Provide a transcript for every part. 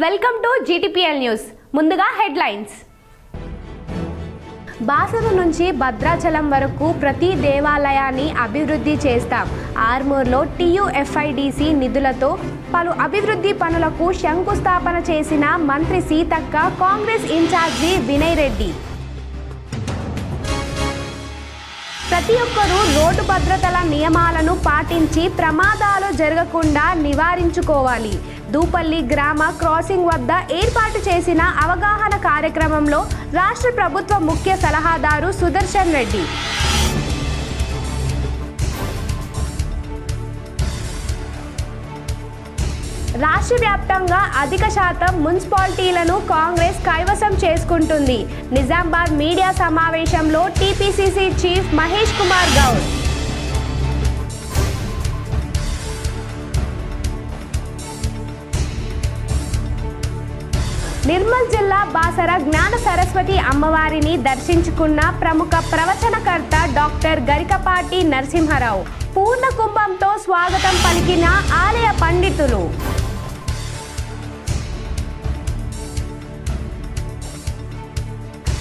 Welcome to GTPL news. ముందుగా headlines. Basara నుంచి భద్రాచలం వరకు ప్రతి దేవాలయాన్ని అభివృద్ధి చేస్తాం. ఆర్మూర్లో టీయూఎఫ్ఐడిసి నిధులతో పలు అభివృద్ధి పనులకు శంకుస్థాపన చేసిన మంత్రి సీతక్క, కాంగ్రెస్ ఇన్ఛార్జి వినయ్ రెడ్డి. ప్రతి ఒక్కరూ రోడ్డు భద్రతల నియమాలను పాటించి ప్రమాదాలు జరగకుండా నివారించుకోవాలి. దూపల్లి గ్రామ క్రాసింగ్ వద్ద ఏర్పాటు చేసిన అవగాహన కార్యక్రమంలో రాష్ట్ర ప్రభుత్వ ముఖ్య సలహాదారు సుదర్శన్ రెడ్డి. రాష్ట్ర వ్యాప్తంగా అధిక శాతం మున్సిపాలిటీలను కాంగ్రెస్ కైవసం చేసుకుంటుంది. నిజామాబాద్ మీడియా సమావేశంలో టీపీసీసీ చీఫ్ మహేష్ కుమార్ గౌడ్. నిర్మల్ జిల్లా బాసర జ్ఞాన సరస్వతి అమ్మవారిని దర్శించుకున్న ప్రముఖ ప్రవచనకర్త డాక్టర్ గరికపాటి నరసింహారావు. పూర్ణ కుంభంతో స్వాగతం పలికిన ఆలయ పండితులు.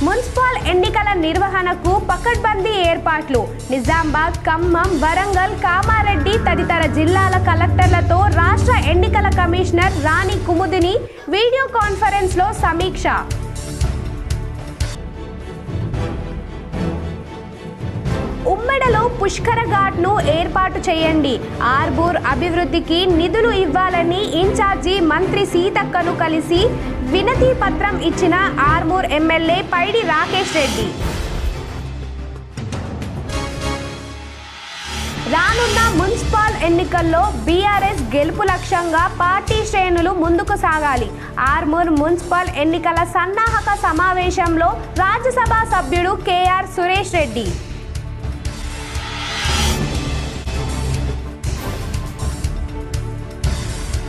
మున్సిపల్ ఎన్నికల నిర్వహణకు పకడ్బందీ ఏర్పాట్లు. నిజామాబాద్, ఖమ్మం, వరంగల్, కామారెడ్డి తదితర జిల్లాల కలెక్టర్లతో రాష్ట్ర ఎన్నికల కమిషనర్ రాణి కుముదిని వీడియో కాన్ఫరెన్స్ లో సమీక్ష. ఉమ్మెడలో పుష్కర ఘాట్ ను ఏర్పాటు చేయండి. ఆర్మూర్ అభివృద్ధికి నిధులు ఇవ్వాలని ఇన్ఛార్జి మంత్రి సీతక్కను కలిసి వినతి పత్రం ఇచ్చిన ఆర్మూర్ ఎమ్మెల్యే పైడి రాకేష్ రెడ్డి. రానున్న మున్సిపల్ ఎన్నికల్లో బీఆర్ఎస్ గెలుపు లక్ష్యంగా పార్టీ శ్రేణులు ముందుకు సాగాలి. ఆర్మూర్ మున్సిపల్ ఎన్నికల సన్నాహక సమావేశంలో రాజ్యసభ సభ్యుడు కేఆర్ సురేష్ రెడ్డి.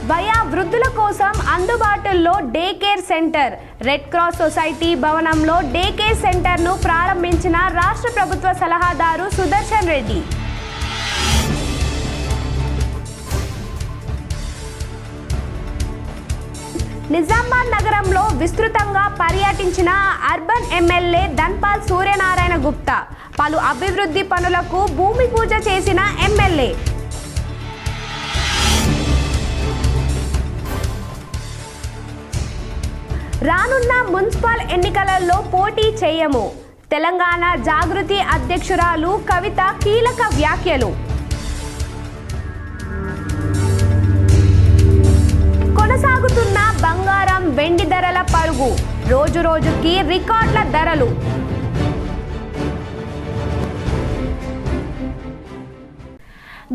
వయా వృద్ధుల కోసం అందుబాటులో day care centre. Red cross society భవనంలో డే కేర్ సెంటర్ను ప్రారంభించిన రాష్ట్ర ప్రభుత్వ సలహాదారు సుదర్శన్ రెడ్డి. నిజామాబాద్ నగరంలో విస్తృతంగా పర్యటించిన అర్బన్ ఎమ్మెల్యే ధన్పాల్ సూర్యనారాయణ గుప్తా. పలు అభివృద్ధి పనులకు భూమి పూజ చేసిన ఎమ్మెల్యే. రానున్న మున్సిపల్ ఎన్నికలలో పోటీ చేయము. తెలంగాణ జాగృతి అధ్యక్షురాలు కవిత కీలక వ్యాఖ్యలు. కొనసాగుతున్న బంగారం, వెండి ధరల పరుగు. రోజు రోజుకి రికార్డుల ధరలు.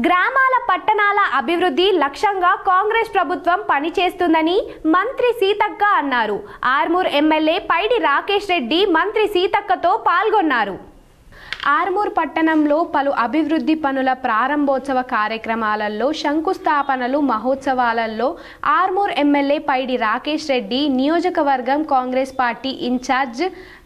గ్రామాల, పట్టణాల అభివృద్ధి లక్ష్యంగా కాంగ్రెస్ ప్రభుత్వం పనిచేస్తుందని మంత్రి సీతక్క అన్నారు. ఆర్మూర్ ఎమ్మెల్యే పైడి రాకేష్ రెడ్డి మంత్రి సీతక్కతో పాల్గొన్నారు. ఆర్మూర్ పట్టణంలో పలు అభివృద్ధి పనుల ప్రారంభోత్సవ కార్యక్రమాలలో, శంకుస్థాపనలు, మహోత్సవాలలో ఆర్మూర్ ఎమ్మెల్యే పైడి రాకేష్ రెడ్డి, నియోజకవర్గం కాంగ్రెస్ పార్టీ ఇన్ఛార్జ్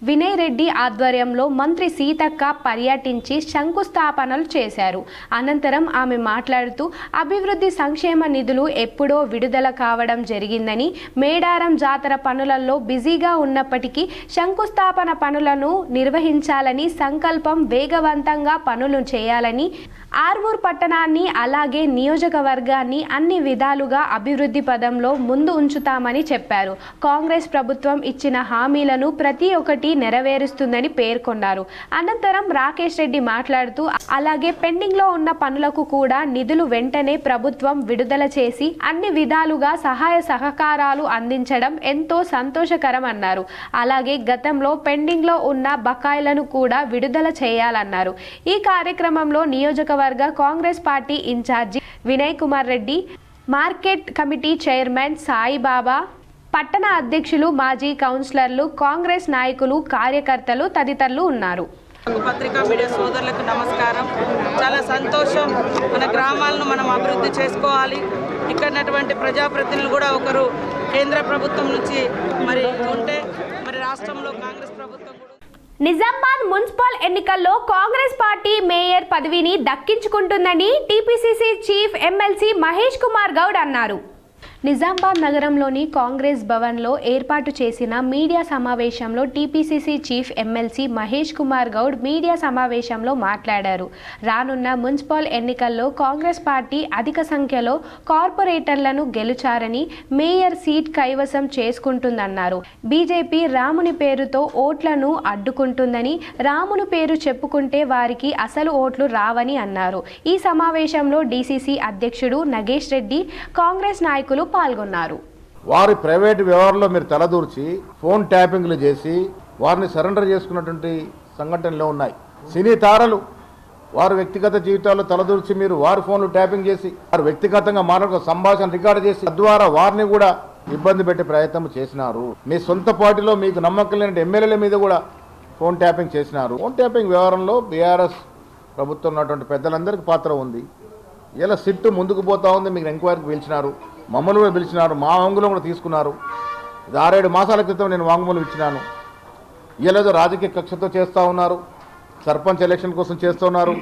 వినయ్ రెడ్డి ఆధ్వర్యంలో మంత్రి సీతక్క పర్యటించి శంకుస్థాపనలు చేశారు. అనంతరం ఆమె మాట్లాడుతూ అభివృద్ధి సంక్షేమ నిధులు ఎప్పుడో విడుదల కావడం జరిగిందని, మేడారం జాతర పనులలో బిజీగా ఉన్నప్పటికీ శంకుస్థాపన పనులను నిర్వహించాలని సంకల్పం, వేగవంతంగా పనులు చేయాలని, ఆర్మూర్ పట్టణాన్ని అలాగే నియోజకవర్గాన్ని అన్ని విధాలుగా అభివృద్ధి పదంలో ముందు ఉంచుతామని చెప్పారు. కాంగ్రెస్ ప్రభుత్వం ఇచ్చిన హామీలను ప్రతి ఒక్కటి నెరవేరుస్తుందని పేర్కొన్నారు. అనంతరం రాకేష్ రెడ్డి మాట్లాడుతూ అలాగే పెండింగ్ లో ఉన్న పనులకు కూడా నిధులు వెంటనే ప్రభుత్వం విడుదల చేసి అన్ని విధాలుగా సహాయ సహకారాలు అందించడం ఎంతో సంతోషకరం అన్నారు. అలాగే గతంలో పెండింగ్ లో ఉన్న బకాయిలను కూడా విడుదల చేయాలన్నారు. ఈ కార్యక్రమంలో నియోజకవర్గ Congress party incharge Vinay Kumar Reddy, market committee chairman Saibaba, పట్టణ అధ్యక్షులు, మాజీ కౌన్సిలర్లు, కాంగ్రెస్ నాయకులు, కార్యకర్తలు తదితరులు ఉన్నారు. పత్రికా మీడియా సోదరులకు నమస్కారం. చాలా సంతోషం. మన గ్రామాలను మనం అభివృద్ధి చేసుకోవాలి. ఇక్కడటువంటి ప్రజాప్రతినిధులు కూడా ఒకరు కేంద్ర ప్రభుత్వం నుంచి మరి ఉంటే మరి రాష్ట్రంలో కాంగ్రెస్ ప్రభుత్వం. నిజామాబాద్ మున్సిపల్ ఎన్నికల్లో కాంగ్రెస్ పార్టీ మేయర్ పదవిని దక్కించుకుంటుందని TPCC chief MLC Mahesh Kumar Goud అన్నారు. నిజామాబాద్ నగరంలోని కాంగ్రెస్ భవన్లో ఏర్పాటు చేసిన మీడియా సమావేశంలో TPCC chief MLC Mahesh Kumar Goud media సమావేశంలో మాట్లాడారు. రానున్న మున్సిపల్ ఎన్నికల్లో కాంగ్రెస్ పార్టీ అధిక సంఖ్యలో కార్పొరేటర్లను గెలుచారని, మేయర్ సీట్ కైవసం చేసుకుంటుందన్నారు. బీజేపీ రాముని పేరుతో ఓట్లను అడ్డుకుంటుందని, రాముని పేరు చెప్పుకుంటే వారికి అసలు ఓట్లు రావని అన్నారు. ఈ సమావేశంలో డీసీసీ అధ్యక్షుడు నగేష్ రెడ్డి, కాంగ్రెస్ నాయకులు పాల్గొన్నారు. వారి ప్రైవేట్ వ్యవహారంలో మీరు తలదూర్చి ఫోన్ ట్యాపింగ్లు చేసి వారిని సరెండర్ చేసుకున్నటువంటి సంఘటనలు ఉన్నాయి. సినీ తారలు వారి వ్యక్తిగత జీవితాల్లో తలదూర్చి మీరు వారి ఫోన్లు ట్యాపింగ్ చేసి వారు వ్యక్తిగతంగా మాట్లాడుకు సంభాషణ రికార్డు చేసి తద్వారా వారిని కూడా ఇబ్బంది పెట్టే ప్రయత్నం చేసినారు. మీ సొంత పార్టీలో మీకు నమ్మకం లేని ఎమ్మెల్యేల మీద కూడా ఫోన్ ట్యాపింగ్ చేసినారు. ఫోన్ ట్యాపింగ్ వ్యవహారంలో బీఆర్ఎస్ ప్రభుత్వం ఉన్నటువంటి పెద్దలందరికీ పాత్ర ఉంది. ఇలా సిట్టు ముందుకు పోతా ఉంది. మీకు ఎంక్వైరీకి పిలిచినారు, మమ్మల్ని కూడా పిలిచినారు, మా వాంగ్మూలం కూడా తీసుకున్నారు. 6-7 మాసాల క్రితం నేను వాంగ్మూలం ఇచ్చినాను. ఇలాదో రాజకీయ కక్షతో చేస్తూ ఉన్నారు, సర్పంచ్ ఎలక్షన్ కోసం చేస్తూ ఉన్నారు,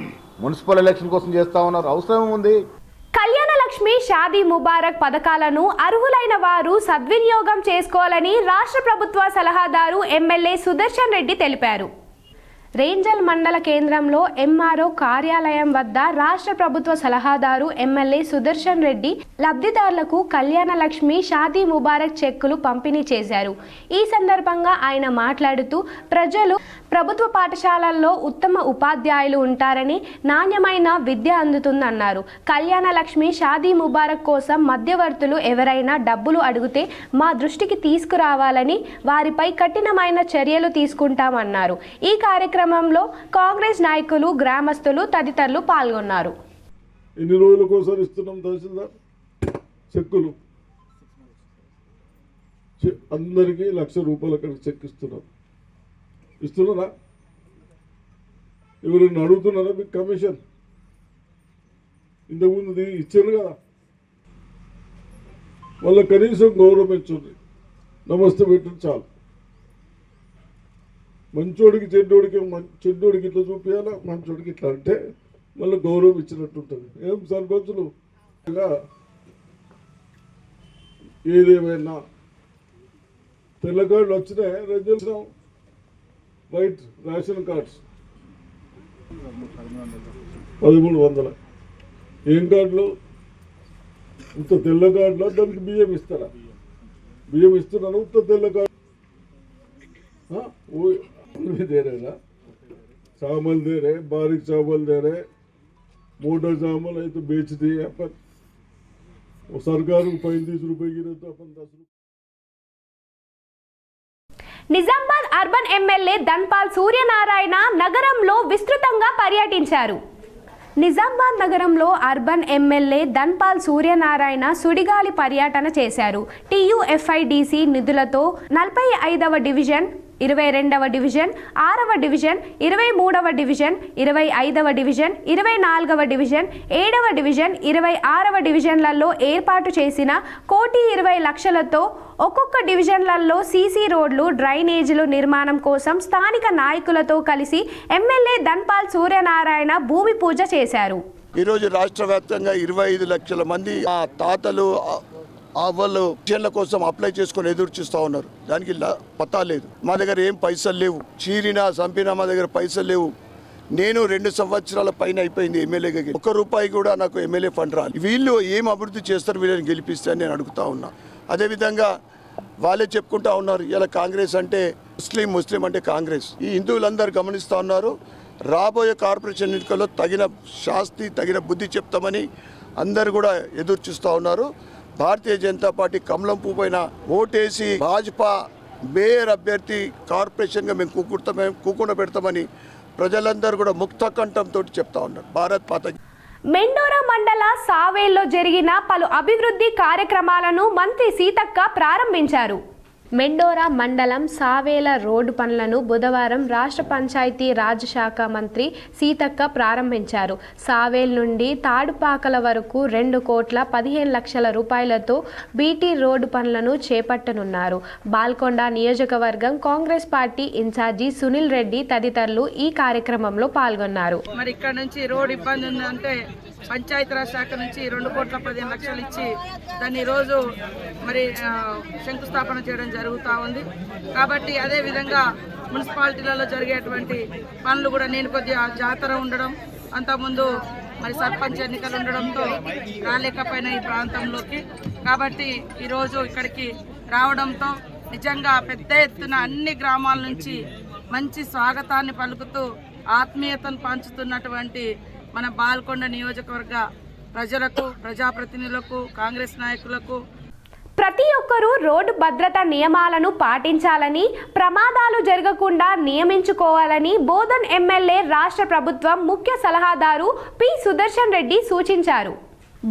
మున్సిపల్ ఎలక్షన్ కోసం చేస్తూ ఉన్నారు. అవసరం ఉంది. కళ్యాణ లక్ష్మి, షాదీ ముబారక్ పథకాలను అర్హులైన వారు సద్వినియోగం చేసుకోవాలని రాష్ట్ర ప్రభుత్వ సలహాదారు ఎమ్మెల్యే సుదర్శన్ రెడ్డి తెలిపారు. రేంజల్ మండల కేంద్రంలో ఎంఆర్ఓ కార్యాలయం వద్ద రాష్ట్ర ప్రభుత్వ సలహాదారు ఎమ్మెల్యే సుదర్శన్ రెడ్డి లబ్ధిదారులకు కళ్యాణ లక్ష్మి, షాదీ ముబారక్ చెక్కులు పంపిణీ చేశారు. ఈ సందర్భంగా ఆయన మాట్లాడుతూ ప్రజలు ప్రభుత్వ పాఠశాలల్లో ఉత్తమ ఉపాధ్యాయులు ఉంటారని, నాణ్యమైన విద్య అందుతుందన్నారు. కళ్యాణ లక్ష్మి, షాదీ ముబారక్ కోసం మధ్యవర్తులు ఎవరైనా డబ్బులు అడిగితే మా దృష్టికి తీసుకురావాలని, వారిపై కఠినమైన చర్యలు తీసుకుంటామన్నారు. ఈ కార్యక్రమంలో కాంగ్రెస్ నాయకులు, గ్రామస్తులు తదితరులు పాల్గొన్నారు. ఎన్ని రోజులకోసారి ఇస్తున్నాం తహసీల్దార్ చెక్కులు? అందరికీ ₹1,00,000 అక్కడ చెక్ ఇస్తున్నారా? ఎవరైనా అడుగుతున్నారా మీకు కమిషన్? ఇంతకుముందు ఇచ్చారు కదా. వాళ్ళ కనీసం గౌరవం ఇచ్చింది, నమస్తే పెట్టింది చాలు. మంచోడికి చెడ్డోడికి ఇట్లా చూపించాలా, మంచోడికి ఇట్లా అంటే మళ్ళీ గౌరవం ఇచ్చినట్టు ఉంటుంది. ఏం సర్పంచులు ఏదేమైనా తెల్ల కార్డులు వచ్చినాయి, రిజల్ట్స్ వైట్ రేషన్ కార్డ్స్ 1300. ఏం కార్డులు? ఇంత తెల్ల కార్డులో దానికి బియ్యం ఇస్తారా? బియ్యం ఇస్తున్నాను. ఇంత తెల్ల కార్డు दे रहे ना, चावल दे रहे, बारीक चावल दे रहे, मोटा चावल है तो बेच दिए अपन. वो सरकार को 35 रुपए की रहता, अपन 10 रुपए. నిజామాబాద్ అర్బన్ ఎమ్మెల్యే ధన్పాల్ సూర్యనారాయణ నగరంలో విస్తృతంగా పర్యటించారు. నిజామాబాద్ నగరంలో అర్బన్ ఎమ్మెల్యే ధన్పాల్ సూర్యనారాయణ సుడిగాలి పర్యటన చేశారు. TUFIDC నిధులతో 45వ డివిజన్, 22వ డివిజన్, 6వ డివిజన్, 23వ డివిజన్, 25వ డివిజన్, 24వ డివిజన్, 7వ డివిజన్, 26వ డివిజన్లలో ఏర్పాటు చేసిన 1,20,00,000తో ఒక్కొక్క డివిజన్లలో సీసీ రోడ్లు, డ్రైనేజీలు నిర్మాణం కోసం స్థానిక నాయకులతో కలిసి ఎమ్మెల్యే ధన్పాల్ సూర్యనారాయణ భూమి పూజ చేశారు. ఈరోజు రాష్ట్ర వ్యాప్తంగా 25 లక్షల మంది ఆ తాతలు వాళ్ళు పెన్షన్ల కోసం అప్లై చేసుకొని ఎదురు చూస్తూ ఉన్నారు. దానికి పత్తా లేదు. మా దగ్గర ఏం పైసలు లేవు. చీరినా చంపినా మా దగ్గర పైసలు లేవు. నేను 2 సంవత్సరాల పైన అయిపోయింది ఎమ్మెల్యేగా. ₹1 కూడా నాకు ఎమ్మెల్యే ఫండ్ రాలి. వీళ్ళు ఏం అభివృద్ధి చేస్తారు, వీళ్ళని గెలిపిస్తే అని నేను అడుగుతా ఉన్నా. అదేవిధంగా వాళ్ళే చెప్పుకుంటా ఉన్నారు, ఇలా కాంగ్రెస్ అంటే ముస్లిం అంటే కాంగ్రెస్. ఈ హిందువులందరూ గమనిస్తూ ఉన్నారు. రాబోయే కార్పొరేషన్ ఎన్నికల్లో తగిన శాస్తి, తగిన బుద్ధి చెప్తామని అందరు కూడా ఎదురు చూస్తూ ఉన్నారు. భారతీయ జనతా పార్టీ కమలం పువ్వు పైన ఓటేసి భాజపా మేయర్ అభ్యర్థి కార్పొరేషన్గా మేము కూకుండా పెడతామని ప్రజలందరూ కూడా ముక్త కంఠంతో చెప్తా ఉన్నారు. భారత్ మాత. మెండోరా మండల సావేల్లో జరిగిన పలు అభివృద్ధి కార్యక్రమాలను మంత్రి సీతక్క ప్రారంభించారు. మెండోరా మండలం సావేల రోడ్డు పనులను బుధవారం రాష్ట్ర పంచాయతీ రాజ్ శాఖ మంత్రి సీతక్క ప్రారంభించారు. సావేల్ నుండి తాడుపాకల వరకు 2,15,00,000 రూపాయలతో బీటీ రోడ్డు పనులను చేపట్టనున్నారు. బాల్కొండ నియోజకవర్గం కాంగ్రెస్ పార్టీ ఇన్ఛార్జి సునీల్ రెడ్డి తదితరులు ఈ కార్యక్రమంలో పాల్గొన్నారు. మరి ఇక్కడ నుంచి రోడ్ ఇబ్బంది ఉందంటే పంచాయతీరాజ్ శాఖ నుంచి 2,15,00,000 ఇచ్చి దాన్ని ఈరోజు మరి శంకుస్థాపన చేయడం జరుగుతూ ఉంది. కాబట్టి అదేవిధంగా మున్సిపాలిటీలలో జరిగేటువంటి పనులు కూడా నేను కొద్దిగా జాతర ఉండడం, అంతకుముందు మరి సర్పంచ్ ఎన్నికలు ఉండడంతో రాలేకపోయిన ఈ ప్రాంతంలోకి, కాబట్టి ఈరోజు ఇక్కడికి రావడంతో నిజంగా పెద్ద ఎత్తున అన్ని గ్రామాల నుంచి మంచి స్వాగతాన్ని పలుకుతూ ఆత్మీయతను పంచుతున్నటువంటి మన బాల్కొండ నియోజకవర్గ ప్రజలకు, ప్రజాప్రతినిధులకు, కాంగ్రెస్ నాయకులకు ప్రతి ఒక్కరూ రోడ్డు భద్రతా నియమాలను పాటించాలని, ప్రమాదాలు జరగకుండా నియమించుకోవాలని బోధన్ ఎమ్మెల్యే రాష్ట్ర ప్రభుత్వం ముఖ్య సలహాదారు పి సుదర్శన్ రెడ్డి సూచించారు.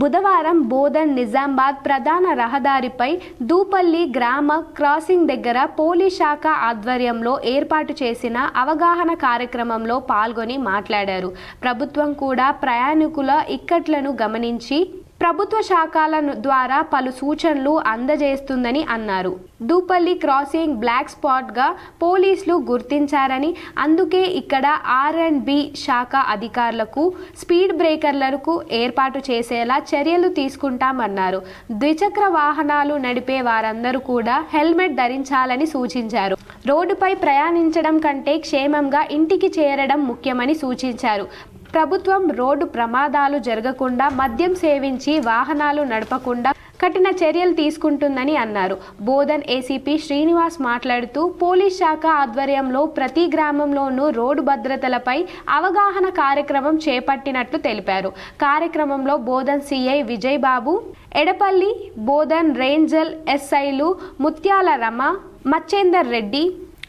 బుధవారం బోధన్ నిజామాబాద్ ప్రధాన రహదారిపై దూపల్లి గ్రామ క్రాసింగ్ దగ్గర పోలీస్ శాఖ ఆధ్వర్యంలో ఏర్పాటు చేసిన అవగాహన కార్యక్రమంలో పాల్గొని మాట్లాడారు. ప్రభుత్వం కూడా ప్రయాణికుల ఇక్కట్లను గమనించి ప్రభుత్వ శాఖల ద్వారా పలు సూచనలు అందజేస్తుందని అన్నారు. దూపల్లి క్రాసింగ్ బ్లాక్ స్పాట్గా పోలీసులు గుర్తించారని, అందుకే ఇక్కడ R&B శాఖ అధికారులకు స్పీడ్ బ్రేకర్లకు ఏర్పాటు చేసేలా చర్యలు తీసుకుంటామన్నారు. ద్విచక్ర వాహనాలు నడిపే వారందరూ కూడా హెల్మెట్ ధరించాలని సూచించారు. రోడ్డుపై ప్రయాణించడం కంటే క్షేమంగా ఇంటికి చేరడం ముఖ్యమని సూచించారు. ప్రభుత్వం రోడ్డు ప్రమాదాలు జరగకుండా, మద్యం సేవించి వాహనాలు నడపకుండా కఠిన చర్యలు తీసుకుంటుందని అన్నారు. బోధన్ ఏసీపీ శ్రీనివాస్ మాట్లాడుతూ పోలీస్ శాఖ ఆధ్వర్యంలో ప్రతి గ్రామంలోనూ రోడ్డు భద్రతలపై అవగాహన కార్యక్రమం చేపట్టినట్లు తెలిపారు. కార్యక్రమంలో బోధన్ సిఐ విజయ్ బాబు, ఎడపల్లి బోధన్ రేంజల్ ఎస్ఐలు ముత్యాల రమ, మచ్చేందర్ రెడ్డి,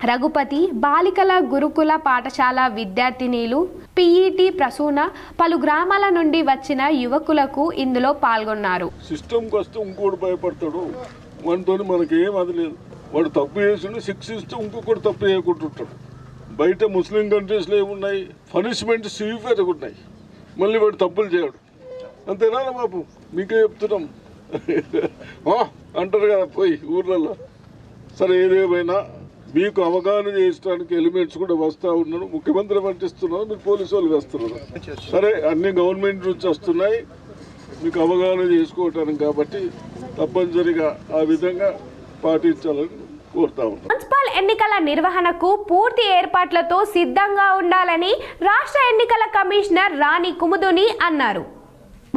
రఘుపతి, బాలికల గురుకుల పాఠశాల విద్యార్థినీలు, పిఈటి ప్రసూన, పలు గ్రామాల నుండి వచ్చిన యువకులకు ఇందులో పాల్గొన్నారు. సిస్టమ్కి వస్తే ఇంకోటి భయపడతాడు, వాటితో మనకేం అది లేదు. వాడు తప్పు చేసి శిక్షిస్తే ఇంకొకటి తప్పు చేయకుంటుంటాడు. బయట ముస్లిం కంట్రీస్లో ఏమున్నాయి, పనిష్మెంట్ సివియర్గా ఉన్నాయి, మళ్ళీ వాడు తప్పులు చేయడు. అంతేనా బాబు, మీకే చెప్తున్నాం అంటారు కదా పోయి ఊర్లలో. సరే, ఏదేమైనా మీకు అవగాహన చేయడానికి ఎలిమెంట్స్ కూడా వస్తూ ఉన్నాడు. ముఖ్యమంత్రి పట్టిస్తున్నారు, మీరు పోలీసు వాళ్ళు వేస్తున్నారు. సరే, అన్ని గవర్నమెంట్ నుంచి వస్తున్నాయి మీకు అవగాహన చేసుకోవటానికి, కాబట్టి తప్పనిసరిగా ఆ విధంగా పాటించాలని కోరుతా ఉన్నాం. మున్సిపల్ ఎన్నికల నిర్వహణకు పూర్తి ఏర్పాట్లతో సిద్ధంగా ఉండాలని రాష్ట్ర ఎన్నికల కమిషనర్ రాణి కుముదుని అన్నారు.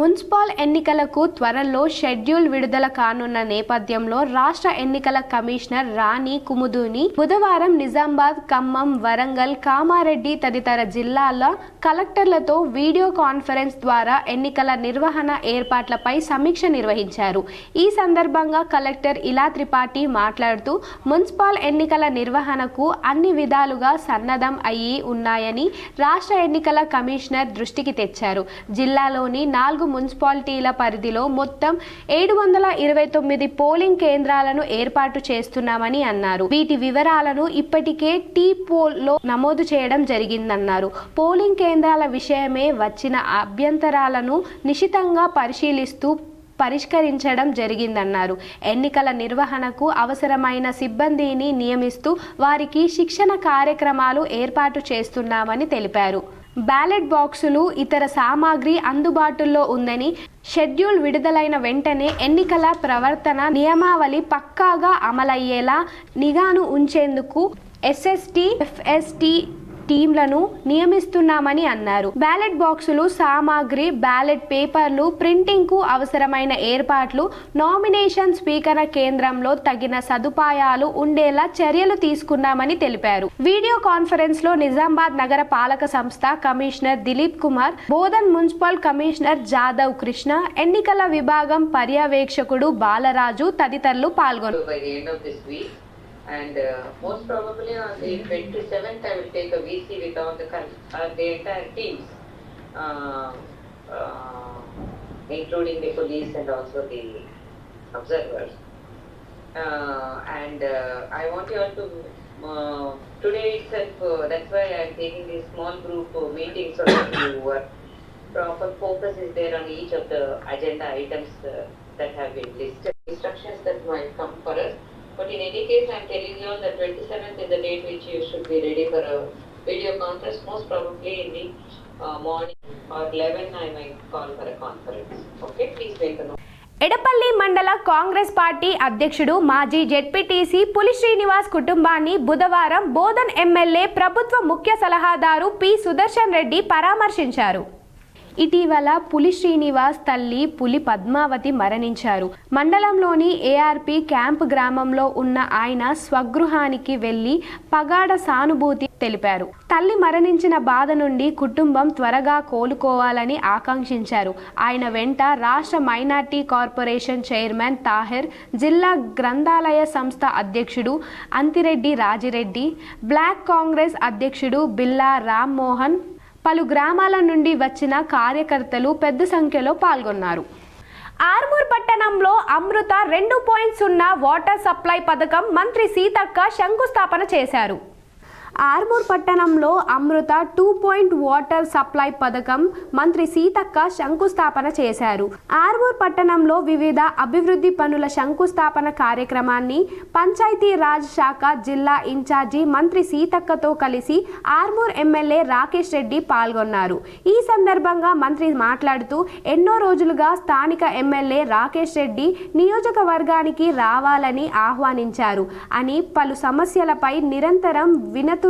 మున్సిపల్ ఎన్నికలకు త్వరలో షెడ్యూల్ విడుదల కానున్న నేపథ్యంలో రాష్ట్ర ఎన్నికల కమిషనర్ రాణి కుముదుని బుధవారం నిజామాబాద్, ఖమ్మం, వరంగల్, కామారెడ్డి తదితర జిల్లాల కలెక్టర్లతో వీడియో కాన్ఫరెన్స్ ద్వారా ఎన్నికల నిర్వహణ ఏర్పాట్లపై సమీక్ష నిర్వహించారు. ఈ సందర్భంగా కలెక్టర్ ఇలా త్రిపాఠి మాట్లాడుతూ మున్సిపల్ ఎన్నికల నిర్వహణకు అన్ని విధాలుగా సన్నద్ధం అయ్యి ఉన్నాయని రాష్ట్ర ఎన్నికల కమిషనర్ దృష్టికి తెచ్చారు. జిల్లాలోని 4 మున్సిపాలిటీల పరిధిలో మొత్తం 729 పోలింగ్ కేంద్రాలను ఏర్పాటు చేస్తున్నామని అన్నారు. వీటి వివరాలను ఇప్పటికే టీ-పోల్లో నమోదు చేయడం జరిగిందన్నారు. పోలింగ్ కేంద్రాల విషయమే వచ్చిన అభ్యంతరాలను నిశితంగా పరిశీలిస్తూ పరిష్కరించడం జరిగిందన్నారు. ఎన్నికల నిర్వహణకు అవసరమైన సిబ్బందిని నియమిస్తూ వారికి శిక్షణ కార్యక్రమాలు ఏర్పాటు చేస్తున్నామని తెలిపారు. బ్యాలెట్ బాక్సులు, ఇతర సామాగ్రి అందుబాటులో ఉందని, షెడ్యూల్ విడుదలైన వెంటనే ఎన్నికల ప్రవర్తన నియమావళి పక్కాగా అమలయ్యేలా నిఘాను ఉంచేందుకు ఎస్ఎస్టీ, ఎఫ్ఎస్టీ టీంలను నియమిస్తున్నామని అన్నారు. బ్యాలెట్ బాక్సులు, సామాగ్రి, బ్యాలెట్ పేపర్లు, ప్రింటింగ్ కు అవసరమైన ఏర్పాట్లు, నామినేషన్ స్వీకరణ కేంద్రంలో తగిన సదుపాయాలు ఉండేలా చర్యలు తీసుకున్నామని తెలిపారు. వీడియో కాన్ఫరెన్స్ లో నిజామాబాద్ నగర పాలక సంస్థ commissioner Dilip Kumar, Bodhan municipal commissioner Jadhav Krishna, ఎన్నికల విభాగం పర్యవేక్షకుడు బాలరాజు తదితరులు పాల్గొన్నారు. And most probably on the 27th I will take a VC with all the entire teams, including the police and also the observers. And I want you all to today itself. That's why I am taking this small group meeting so that you proper focus is there on each of the agenda items that have been listed. Instructions that might come for us. But in any case, I am telling you that 27th is the date which you should be ready for a video conference, most probably in the morning or 11 I might call for a conference. Okay, please make a note. Edapalli మండల Congress party అధ్యక్షుడు మాజీ ZPTC పులి శ్రీనివాస్ కుటుంబాన్ని బుధవారం Bodhan MLA ప్రభుత్వ ముఖ్య సలహాదారు P Sudarshan Reddy పరామర్శించారు. ఇటీవల పులి శ్రీనివాస్ తల్లి పులి పద్మావతి మరణించారు. మండలంలోని ఏఆర్పి క్యాంప్ గ్రామంలో ఉన్న ఆయన స్వగృహానికి వెళ్లి పగాఢ సానుభూతి తెలిపారు. తల్లి మరణించిన బాధ నుండి కుటుంబం త్వరగా కోలుకోవాలని ఆకాంక్షించారు. ఆయన వెంట రాష్ట్ర మైనార్టీ కార్పొరేషన్ చైర్మన్ తాహిర్, జిల్లా గ్రంథాలయ సంస్థ అధ్యక్షుడు అంతిరెడ్డి రాజిరెడ్డి, బ్లాక్ కాంగ్రెస్ అధ్యక్షుడు బిల్లా రామ్మోహన్, పలు గ్రామాల నుండి వచ్చిన కార్యకర్తలు పెద్ద సంఖ్యలో పాల్గొన్నారు. ఆర్మూర్ పట్టణంలో అమృత 2.0 వాటర్ సప్లై పథకం మంత్రి సీతక్క శంకుస్థాపన చేశారు. ఆర్మూర్ పట్టణంలో అమృత 2 వాటర్ సప్లై పథకం మంత్రి సీతక్క శంకుస్థాపన చేశారు. ఆర్మూర్ పట్టణంలో వివిధ అభివృద్ధి పనుల శంకుస్థాపన కార్యక్రమాన్ని పంచాయతీ రాజ్ శాఖ జిల్లా ఇన్ఛార్జి మంత్రి సీతక్కతో కలిసి ఆర్మూర్ ఎమ్మెల్యే రాకేష్ రెడ్డి పాల్గొన్నారు. ఈ సందర్భంగా మంత్రి మాట్లాడుతూ ఎన్నో రోజులుగా స్థానిక ఎమ్మెల్యే రాకేష్ రెడ్డి నియోజకవర్గానికి రావాలని ఆహ్వానించారు అని పలు సమస్యలపై నిరంతరం వినతులు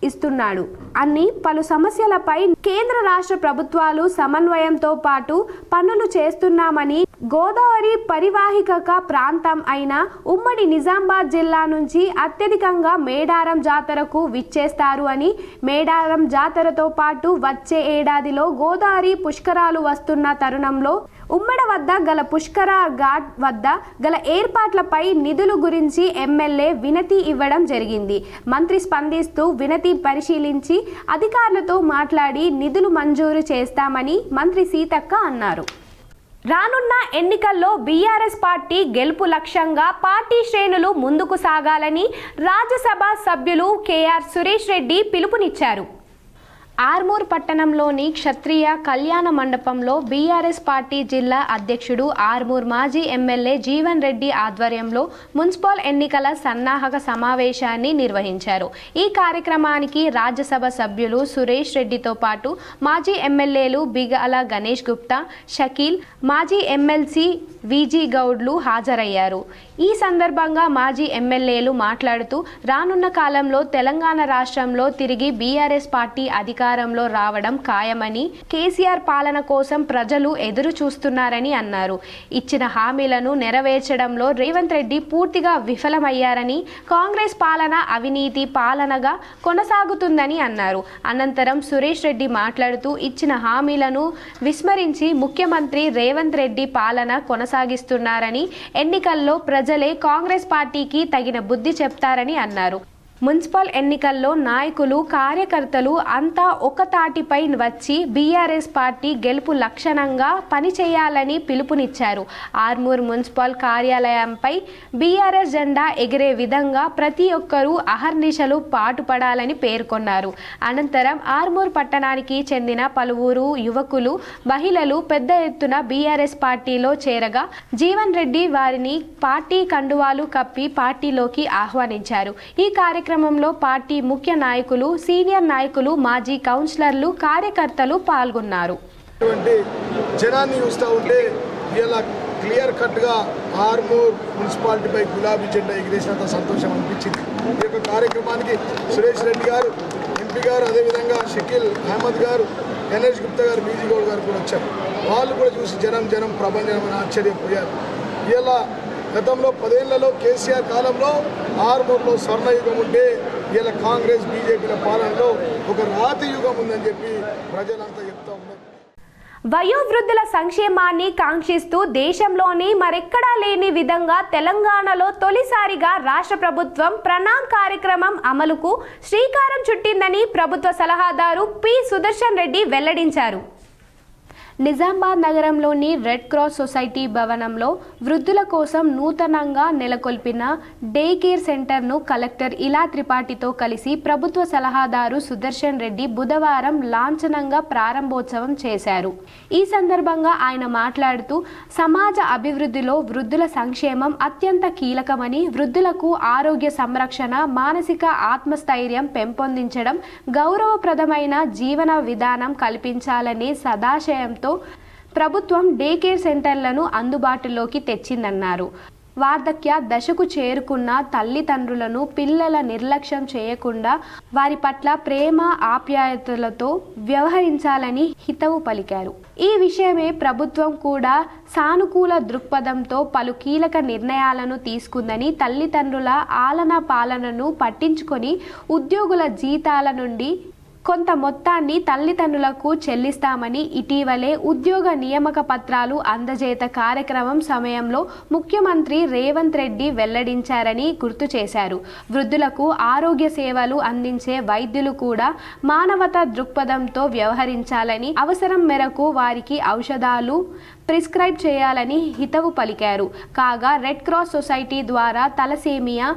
ఇస్తున్నాడు అన్ని పలు సమస్యలపై కేంద్ర రాష్ట్ర ప్రభుత్వాలు సమన్వయంతో పాటు పనులు చేస్తున్నామని, గోదావరి పరివాహిక ప్రాంతం అయిన ఉమ్మడి నిజామాబాద్ జిల్లా నుంచి అత్యధికంగా మేడారం జాతరకు విచ్చేస్తారు అని, మేడారం జాతరతో పాటు వచ్చే ఏడాదిలో గోదావరి పుష్కరాలు వస్తున్న తరుణంలో ఉమ్మడి వద్ద గల పుష్కర ఘాట్ వద్ద గల ఏర్పాట్లపై నిధుల గురించి ఎమ్మెల్యే వినతి ఇవ్వడం జరిగింది. మంత్రి స్పందిస్తూ వినతి పరిశీలించి అధికారులతో మాట్లాడి నిధులు మంజూరు చేస్తామని మంత్రి సీతక్క అన్నారు. రానున్న ఎన్నికల్లో బీఆర్ఎస్ పార్టీ గెలుపు లక్ష్యంగా పార్టీ శ్రేణులు ముందుకు సాగాలని రాజ్యసభ సభ్యులు కేఆర్ సురేష్ రెడ్డి పిలుపునిచ్చారు. ఆర్మూర్ పట్టణంలోని క్షత్రియ కళ్యాణ మండపంలో బీఆర్ఎస్ పార్టీ జిల్లా అధ్యక్షుడు ఆర్మూర్ మాజీ ఎమ్మెల్యే జీవన్ రెడ్డి ఆధ్వర్యంలో మున్సిపల్ ఎన్నికల సన్నాహక సమావేశాన్ని నిర్వహించారు. ఈ కార్యక్రమానికి రాజ్యసభ సభ్యులు సురేష్ రెడ్డితో పాటు మాజీ ఎమ్మెల్యేలు బిగాల గణేష్ గుప్తా, షకీల్, మాజీ ఎమ్మెల్సీ విజీ గౌడ్లు హాజరయ్యారు. ఈ సందర్భంగా మాజీ ఎమ్మెల్యేలు మాట్లాడుతూ రానున్న కాలంలో తెలంగాణ రాష్ట్రంలో తిరిగి బీఆర్ఎస్ పార్టీ అధికారంలో రావడం ఖాయమని, కేసీఆర్ పాలన కోసం ప్రజలు ఎదురు చూస్తున్నారని అన్నారు. ఇచ్చిన హామీలను నెరవేర్చడంలో రేవంత్ రెడ్డి పూర్తిగా విఫలమయ్యారని, కాంగ్రెస్ పాలన అవినీతి పాలనగా కొనసాగుతుందని అన్నారు. అనంతరం సురేష్ రెడ్డి మాట్లాడుతూ ఇచ్చిన హామీలను విస్మరించి ముఖ్యమంత్రి రేవంత్ రెడ్డి పాలన కొనసాగిస్తున్నారని, ఎన్నికల్లో ప్రజలే కాంగ్రెస్ పార్టీకి తగిన బుద్ధి చెప్తారని అన్నారు. మున్సిపల్ ఎన్నికల్లో నాయకులు, కార్యకర్తలు అంతా ఒక తాటిపై వచ్చి బీఆర్ఎస్ పార్టీ గెలుపు లక్షణంగా పనిచేయాలని పిలుపునిచ్చారు. ఆర్మూర్ మున్సిపల్ కార్యాలయంపై బీఆర్ఎస్ జెండా ఎగిరే విధంగా ప్రతి ఒక్కరూ అహర్నిశలు పాటుపడాలని పేర్కొన్నారు. అనంతరం ఆర్మూర్ పట్టణానికి చెందిన పలువురు యువకులు, మహిళలు పెద్ద ఎత్తున బీఆర్ఎస్ పార్టీలో చేరగా జీవన్ రెడ్డి వారిని పార్టీ కండువాలు కప్పి పార్టీలోకి ఆహ్వానించారు. ఈ కార్యక్రమంలో పార్టీ ముఖ్య నాయకులు, సీనియర్ నాయకులు, మాజీ కౌన్సిలర్లు, కార్యకర్తలు పాల్గొన్నారు. జనాన్ని చూస్తూ ఉంటే ఇలా క్లియర్ కట్గా ఆర్మూర్ మున్సిపాలిటీపై గులాబీ జెండా ఎగిరేసినంత సంతోషం అనిపించింది. ఈ యొక్క కార్యక్రమానికి సురేష్ రెడ్డి గారు, ఎంపీ గారు, అదేవిధంగా షకీల్ అహ్మద్ గారు, గణేష్ గుప్తా గారు, బీజీ గౌడ్ గారు కూడా వచ్చారు. వాళ్ళు కూడా చూసి జనం ప్రభంజనం అని ఆశ్చర్యపోయారు. ఇలా గతంలో 10 ఏళ్లలో కేసీఆర్ కాలంలో ఆర్మూర్లో స్వర్ణయుగం ఉంటే ఇలా కాంగ్రెస్ బీజేపీల పాలనలో ఒక రాతి యుగం ఉందని చెప్పి ప్రజలంతా చెప్తా ఉన్నారు. వయోవృద్ధుల సంక్షేమాన్ని కాంక్షిస్తూ దేశంలోని మరెక్కడా లేని విధంగా తెలంగాణలో తొలిసారిగా రాష్ట్ర ప్రభుత్వం ప్రణామ్ కార్యక్రమం అమలుకు శ్రీకారం చుట్టిందని ప్రభుత్వ సలహాదారు పి సుదర్శన్ రెడ్డి వెల్లడించారు. నిజామాబాద్ నగరంలోని రెడ్ క్రాస్ సొసైటీ భవనంలో వృద్ధుల కోసం నూతనంగా నెలకొల్పిన డే కేర్ సెంటర్ను కలెక్టర్ ఇలా త్రిపాఠితో కలిసి ప్రభుత్వ సలహాదారు సుదర్శన్ రెడ్డి బుధవారం లాంఛనంగా ప్రారంభోత్సవం చేశారు. ఈ సందర్భంగా ఆయన మాట్లాడుతూ సమాజ అభివృద్ధిలో వృద్ధుల సంక్షేమం అత్యంత కీలకమని, వృద్ధులకు ఆరోగ్య సంరక్షణ, మానసిక ఆత్మస్థైర్యం పెంపొందించడం, గౌరవప్రదమైన జీవన విధానం కల్పించాలనే సదాశయంతో ప్రభుత్వం డే కేర్ సెంటర్లను అందుబాటులోకి తెచ్చిందన్నారు. వార్ధక్య దశకు చేరుకున్న తల్లిదండ్రులను పిల్లల నిర్లక్ష్యం చేయకుండా వారి పట్ల ప్రేమ ఆప్యాయతలతో వ్యవహరించాలని హితవు పలికారు. ఈ విషయమే ప్రభుత్వం కూడా సానుకూల దృక్పథంతో పలు కీలక నిర్ణయాలను తీసుకుందని, తల్లిదండ్రుల ఆలనా పాలనను పట్టించుకొని ఉద్యోగుల జీతాల నుండి కొంత మొత్తాన్ని తల్లిదండ్రులకు చెల్లిస్తామని ఇటీవలే ఉద్యోగ నియామక పత్రాలు అందజేత కార్యక్రమం సమయంలో ముఖ్యమంత్రి రేవంత్ రెడ్డి వెల్లడించారని గుర్తు చేశారు. వృద్ధులకు ఆరోగ్య సేవలు అందించే వైద్యులు కూడా మానవతా దృక్పథంతో వ్యవహరించాలని, అవసరం మేరకు వారికి ఔషధాలు ప్రిస్క్రైబ్ చేయాలని హితవు పలికారు. కాగా రెడ్ క్రాస్ సొసైటీ ద్వారా తలసేమియా,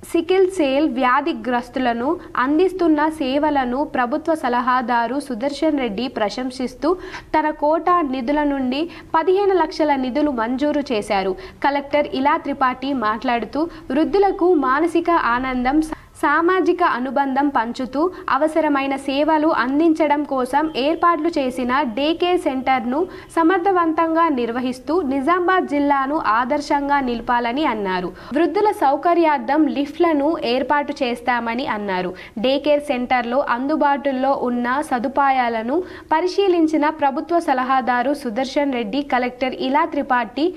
సికిల్ సెల్ వ్యాధిగ్రస్తులను అందిస్తున్న సేవలను ప్రభుత్వ సలహాదారు సుదర్శన్ రెడ్డి ప్రశంసిస్తూ తన కోటా నిధుల నుండి 15 లక్షల నిధులు మంజూరు చేశారు. కలెక్టర్ ఇలా త్రిపాఠి మాట్లాడుతూ వృద్ధులకు మానసిక ఆనందం, సామాజిక అనుబంధం పంచుతూ అవసరమైన సేవలు అందించడం కోసం ఏర్పాట్లు చేసిన డే కేర్ సెంటర్ను సమర్థవంతంగా నిర్వహిస్తూ నిజామాబాద్ జిల్లాను ఆదర్శంగా నిలపాలని అన్నారు. వృద్ధుల సౌకర్యార్థం లిఫ్ట్లను ఏర్పాటు చేస్తామని అన్నారు. డే కేర్ సెంటర్లో అందుబాటులో ఉన్న సదుపాయాలను పరిశీలించిన ప్రభుత్వ సలహాదారు సుదర్శన్ రెడ్డి కలెక్టర్ ఇలా త్రిపాఠి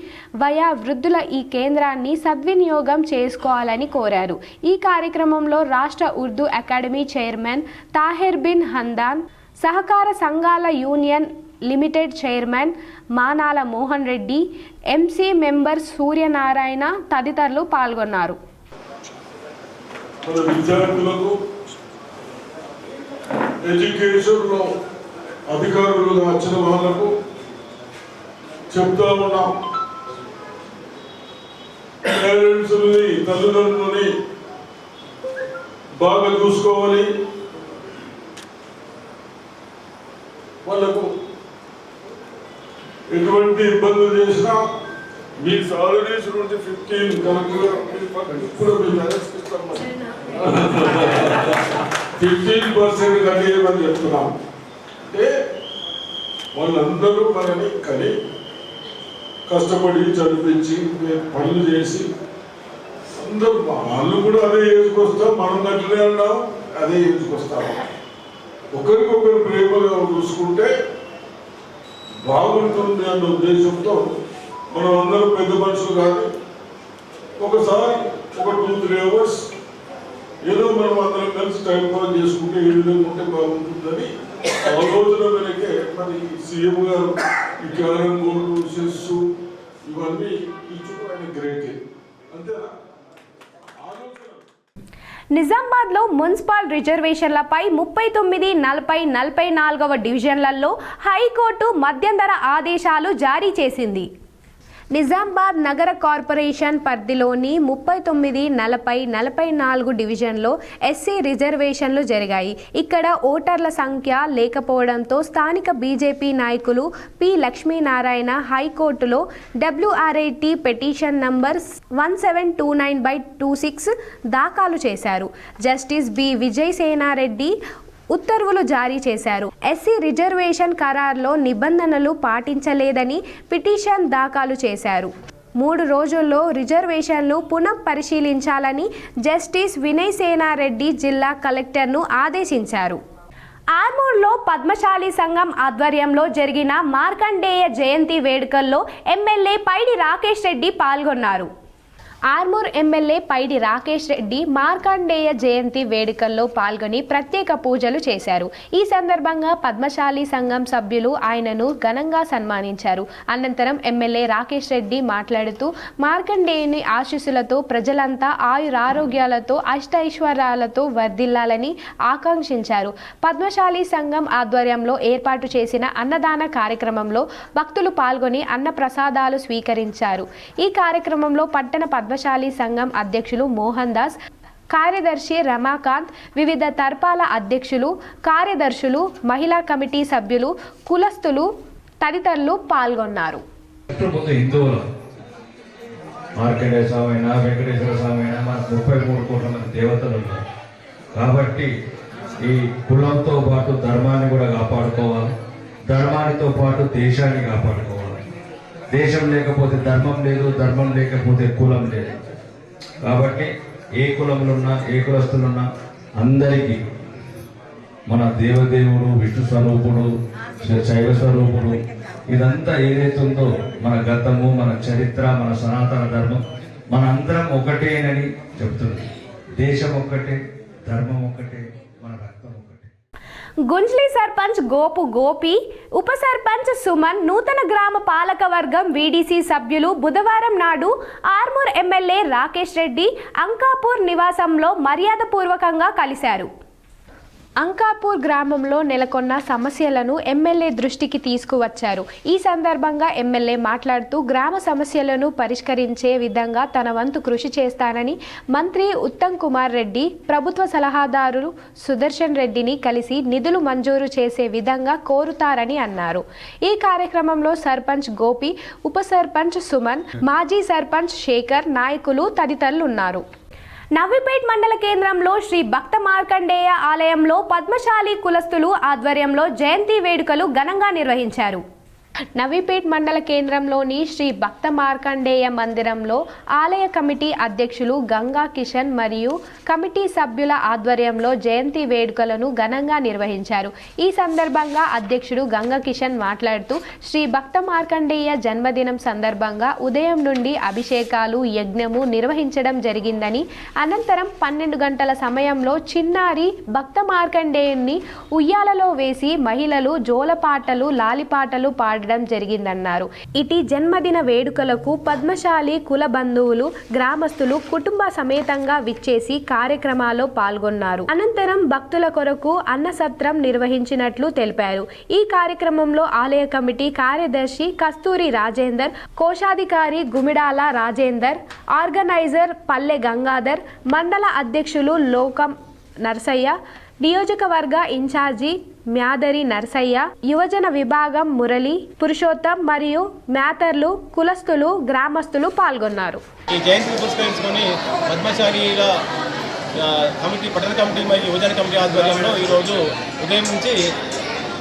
వయా వృద్ధుల ఈ కేంద్రాన్ని సద్వినియోగం చేసుకోవాలని కోరారు. ఈ కార్యక్రమంలో రాష్ట్ర ఉర్దూ అకాడమీ చైర్మన్ తాహిర్ బిన్ హందాన్, సహకార సంఘాల union limited chairman Manala Mohan Reddy, MC member Suryanarayana తదితరులు పాల్గొన్నారు. విద్యార్థులకు ఎడ్యుకేషన్లో అధికారులుగా వచ్చిన వాళ్ళకు చెప్తా ఉన్నాం, పేరెంట్స్ని, తల్లిదండ్రులని బాగా చూసుకోవాలి. వాళ్ళకు ఎటువంటి ఇబ్బందులు చేసినా మీ సాలరీస్ నుండి 15 కట్టేయమని చెప్తున్నాం. అంటే వాళ్ళందరూ మనని కని కష్టపడి చదివించి పనులు చేసి అందరూ వాళ్ళు కూడా అదే ఏజ్కొస్తాం, మనం అట్లనే అన్నాం, అదే ఏజ్కొస్తాం. ఒకరికొకరు ప్రేమగా చూసుకుంటే బాగుంటుంది అన్న ఉద్దేశంతో మనం అందరం పెద్ద మనుషులు కానీ ఒకసారి ఒక 2-3 అవర్స్ ఏదో మనం అందరం కలిసి టైం పాస్ చేసుకుంటే ఏ విధంగా ఉంటే బాగుంటుందని ఆలోచన మేరకే మరి సీఎం గారు ఈ క్యారమ్ బోర్డు, చెస్ ఇవన్నీ ఇచ్చుకో ఆయన గ్రేట్. అంతేనా? నిజామాబాద్లో మున్సిపల్ రిజర్వేషన్లపై 39, 40, 44వ డివిజన్లలో హైకోర్టు మధ్యంతర ఆదేశాలు జారీ చేసింది. నిజామాబాద్ నగర కార్పొరేషన్ పరిధిలోని 39, 40, 44 డివిజన్లో ఎస్సీ రిజర్వేషన్లు జరిగాయి. ఇక్కడ ఓటర్ల సంఖ్య లేకపోవడంతో స్థానిక బీజేపీ నాయకులు పి లక్ష్మీనారాయణ హైకోర్టులో WRAT పిటిషన్ నంబర్ 1729/26 దాఖలు చేశారు. జస్టిస్ బి విజయసేనారెడ్డి ఉత్తర్వులు జారీ చేశారు. ఎస్సీ రిజర్వేషన్ ఖరారులో నిబంధనలు పాటించలేదని పిటిషన్ దాఖలు చేశారు. 3 రోజుల్లో రిజర్వేషన్లు పునః పరిశీలించాలని జస్టిస్ వినయ్ సేనారెడ్డి జిల్లా కలెక్టర్ను ఆదేశించారు. ఆర్మూర్లో పద్మశాలి సంఘం ఆధ్వర్యంలో జరిగిన మార్కండేయ జయంతి వేడుకల్లో ఎమ్మెల్యే పైడి రాకేష్ రెడ్డి పాల్గొన్నారు. ఆర్మూర్ ఎమ్మెల్యే పైడి రాకేష్ రెడ్డి మార్కండేయ జయంతి వేడుకల్లో పాల్గొని ప్రత్యేక పూజలు చేశారు. ఈ సందర్భంగా పద్మశాలి సంఘం సభ్యులు ఆయనను ఘనంగా సన్మానించారు. అనంతరం ఎమ్మెల్యే రాకేష్ రెడ్డి మాట్లాడుతూ మార్కండేయుని ఆశీస్సులతో ప్రజలంతా ఆయురారోగ్యాలతో అష్టైశ్వర్యాలతో వర్ధిల్లాలని ఆకాంక్షించారు. పద్మశాలి సంఘం ఆధ్వర్యంలో ఏర్పాటు చేసిన అన్నదాన కార్యక్రమంలో భక్తులు పాల్గొని అన్న ప్రసాదాలు స్వీకరించారు. ఈ కార్యక్రమంలో పట్టణ పద్మశాలి సంఘం అధ్యక్షులు మోహన్ దాస్, కార్యదర్శి రమాకాంత్, వివిధ తర్పాల అధ్యక్షులు, కార్యదర్శులు, మహిళా కమిటీ సభ్యులు, కులస్తులు తదితరులు పాల్గొన్నారు. మార్కండేయ స్వామి, వెంకటేశ్వర స్వామి, మనకు 33 కోట్ల మంది దేవతలు ఉన్నారు. కాబట్టి ఈ కులంతో పాటు ధర్మాన్ని కూడా కాపాడుకోవాలి. ధర్మానితో పాటు దేశాన్ని కాపాడుకోవాలి. దేశం లేకపోతే ధర్మం లేదు, ధర్మం లేకపోతే కులం లేదు. కాబట్టి ఏ కులములున్నా ఏ కులస్తులున్నా అందరికీ మన దేవదేవుడు, విష్ణు స్వరూపుడు, శైవ స్వరూపుడు, ఇదంతా ఏదైతే ఉందో మన గతము, మన చరిత్ర, మన సనాతన ధర్మం, మనందరం ఒకటేనని చెప్తుంది. దేశం ఒక్కటే, ధర్మం ఒక్కటే, మన రక్తం ఒక్కటే. గుంజ్లీ సర్పంచ్ గోపు గోపి, ఉప సర్పంచ్ సుమన్, నూతన గ్రామ పాలక వర్గం వీడీసీ సభ్యులు బుధవారం నాడు ఆర్మూర్ ఎమ్మెల్యే రాకేష్ రెడ్డి అంకాపూర్ నివాసంలో మర్యాదపూర్వకంగా కలిశారు. అంకాపూర్ గ్రామంలో నెలకొన్న సమస్యలను ఎమ్మెల్యే దృష్టికి తీసుకువచ్చారు. ఈ సందర్భంగా ఎమ్మెల్యే మాట్లాడుతూ గ్రామ సమస్యలను పరిష్కరించే విధంగా తన వంతు కృషి చేస్తానని మంత్రి ఉత్తమ్ కుమార్ రెడ్డి, ప్రభుత్వ సలహాదారు సుదర్శన్ రెడ్డిని కలిసి నిధులు మంజూరు చేసే విధంగా కోరుతారని అన్నారు. ఈ కార్యక్రమంలో సర్పంచ్ గోపి, ఉప సర్పంచ్ సుమన్, మాజీ సర్పంచ్ శేఖర్, నాయకులు తదితరులు ఉన్నారు. నవ్విపేట్ మండల కేంద్రంలో శ్రీ భక్త మార్కండేయ ఆలయంలో పద్మశాలి కులస్తులు ఆధ్వర్యంలో జయంతి వేడుకలు ఘనంగా నిర్వహించారు. నవీపేట్ మండల కేంద్రంలోని శ్రీ భక్త మార్కండేయ మందిరంలో ఆలయ కమిటీ అధ్యక్షులు గంగా కిషన్ మరియు కమిటీ సభ్యుల ఆధ్వర్యంలో జయంతి వేడుకలను ఘనంగా నిర్వహించారు. ఈ సందర్భంగా అధ్యక్షుడు గంగా కిషన్ మాట్లాడుతూ శ్రీ భక్త మార్కండేయ జన్మదినం సందర్భంగా ఉదయం నుండి అభిషేకాలు, యజ్ఞము నిర్వహించడం జరిగిందని, అనంతరం 12 గంటల సమయంలో చిన్నారి భక్త మార్కండేయుని ఉయ్యాలలో వేసి మహిళలు జోలపాటలు, లాలిపాటలు పాడడం జరిగిందన్నారు. ఇటీ జన్మదిన వేడుకలకు పద్మశాలి కుల బంధువులు, గ్రామస్తులు కుటుంబ సమేతంగా విచ్చేసి కార్యక్రమాల్లో పాల్గొన్నారు. అనంతరం భక్తుల కొరకు అన్నసత్రం నిర్వహించినట్లు తెలిపారు. ఈ కార్యక్రమంలో ఆలయ కమిటీ కార్యదర్శి కస్తూరి రాజేందర్, కోశాధికారి గుమిడాల రాజేందర్, ఆర్గనైజర్ పల్లె గంగాధర్, మండల అధ్యక్షులు లోకం నర్సయ్య, నియోజకవర్గ ఇన్ఛార్జి మ్యాదరి నర్సయ్య, యువజన విభాగం మురళి, పురుషోత్తం మరియు మ్యాతర్లు, కులస్తులు, గ్రామస్తులు పాల్గొన్నారు. ఈ జయంతిని పురస్కరించుకొని పద్మశాలీల కమిటీ, పట్టణ కమిటీ మరియు యువజన కమిటీ ఆధ్వర్యంలో ఈరోజు ఉదయం నుంచి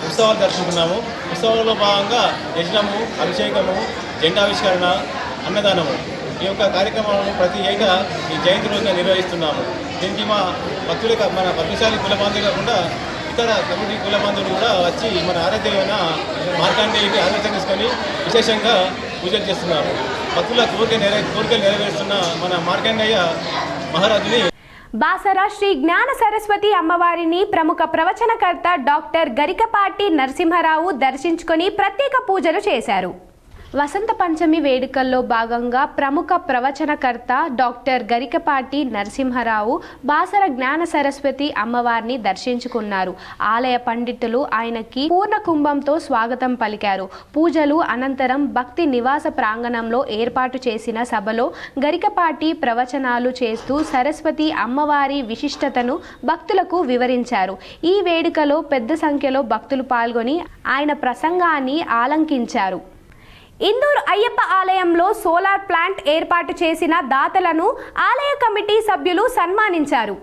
ఉత్సవాలు జరుపుకుంటున్నాము. ఉత్సవాల్లో భాగంగా యజ్ఞము, అభిషేకము, జెండావిష్కరణ, అన్నదానము, ఈ యొక్క కార్యక్రమాలను ప్రతి ఏటా ఈ జయంతి రోజున నిర్వహిస్తున్నాము. దీనికి మా భక్తులే మన పద్మశాలి కుల బాంధవులు కాకుండా ఇతర కమిటీ కుల బాంధవులు కూడా వచ్చి మన ఆరాధ్యమైన మార్కండేయుని ఆరాధన చేసుకొని విశేషంగా పూజలు చేస్తున్నారు. భక్తుల కోరికలు నెరవేరుస్తున్న మన మార్కండేయ మహారాజుని బాసర శ్రీ జ్ఞాన సరస్వతి అమ్మవారిని ప్రముఖ ప్రవచనకర్త డాక్టర్ గరికపాటి నరసింహరావు దర్శించుకొని ప్రత్యేక పూజలు చేశారు. వసంత పంచమి వేడుకల్లో భాగంగా ప్రముఖ ప్రవచనకర్త డాక్టర్ గరికపాటి నరసింహరావు బాసర జ్ఞాన సరస్వతి అమ్మవారిని దర్శించుకున్నారు. ఆలయ పండితులు ఆయనకి పూర్ణ కుంభంతో స్వాగతం పలికారు. పూజలు అనంతరం భక్తి నివాస ప్రాంగణంలో ఏర్పాటు చేసిన సభలో గరికపాటి ప్రవచనాలు చేస్తూ సరస్వతి అమ్మవారి విశిష్టతను భక్తులకు వివరించారు. ఈ వేడుకలో పెద్ద సంఖ్యలో భక్తులు పాల్గొని ఆయన ప్రసంగాన్ని ఆలంకించారు. ఇందూరు అయ్యప్ప ఆలయంలో సోలార్ ప్లాంట్ ఏర్పాటు చేసిన దాతలను ఆలయ కమిటీ సభ్యులు సన్మానించారు.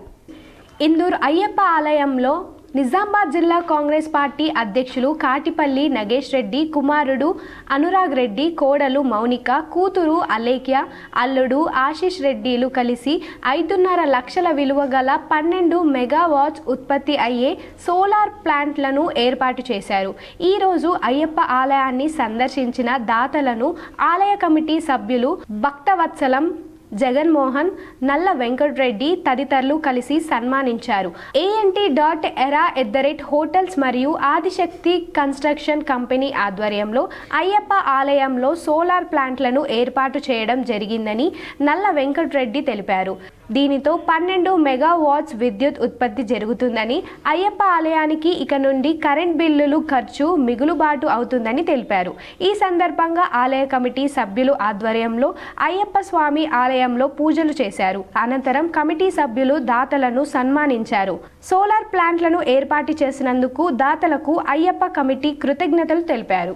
ఇందూరు అయ్యప్ప ఆలయంలో నిజామాబాద్ జిల్లా కాంగ్రెస్ పార్టీ అధ్యక్షులు కాటిపల్లి నగేష్ రెడ్డి కుమారుడు అనురాగ్ రెడ్డి, కోడలు మౌనిక, కూతురు అలేఖ్య, అల్లుడు ఆశీష్ రెడ్డిలు కలిసి 5.5 లక్షల విలువ గల 12 మెగావాట్స్ ఉత్పత్తి అయ్యే సోలార్ ప్లాంట్లను ఏర్పాటు చేశారు. ఈరోజు అయ్యప్ప ఆలయాన్ని సందర్శించిన దాతలను ఆలయ కమిటీ సభ్యులు భక్తవత్సలం జగన్మోహన్, నల్ల వెంకటరెడ్డి తదితరులు కలిసి సన్మానించారు. ANT.era@hotels మరియు ఆదిశక్తి కన్స్ట్రక్షన్ కంపెనీ ఆధ్వర్యంలో అయ్యప్ప ఆలయంలో సోలార్ ప్లాంట్లను ఏర్పాటు చేయడం జరిగిందని నల్ల వెంకటరెడ్డి తెలిపారు. దీనితో 12 మెగావాట్స్ విద్యుత్ ఉత్పత్తి జరుగుతుందని, అయ్యప్ప ఆలయానికి ఇక నుండి కరెంట్ బిల్లులు ఖర్చు మిగులుబాటు అవుతుందని తెలిపారు. ఈ సందర్భంగా ఆలయ కమిటీ సభ్యులు ఆధ్వర్యంలో అయ్యప్ప స్వామి ఆలయంలో పూజలు చేశారు. అనంతరం కమిటీ సభ్యులు దాతలను సన్మానించారు. సోలార్ ప్లాంట్లను ఏర్పాటు చేసినందుకు దాతలకు అయ్యప్ప కమిటీ కృతజ్ఞతలు తెలిపారు.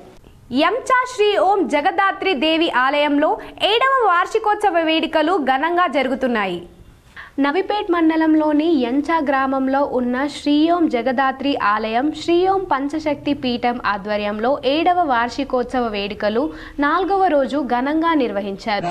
ఎంచా శ్రీ ఓం జగదాత్రి దేవి ఆలయంలో 7వ వార్షికోత్సవ వేడుకలు ఘనంగా జరుగుతున్నాయి. నవిపేట్ మండలంలోని ఎంచా గ్రామంలో ఉన్న శ్రీ ఓం జగదాత్రి ఆలయం శ్రీ ఓం పంచశక్తి పీఠం ఆధ్వర్యంలో 7వ వార్షికోత్సవ వేడుకలు 4వ రోజు ఘనంగా నిర్వహించారు.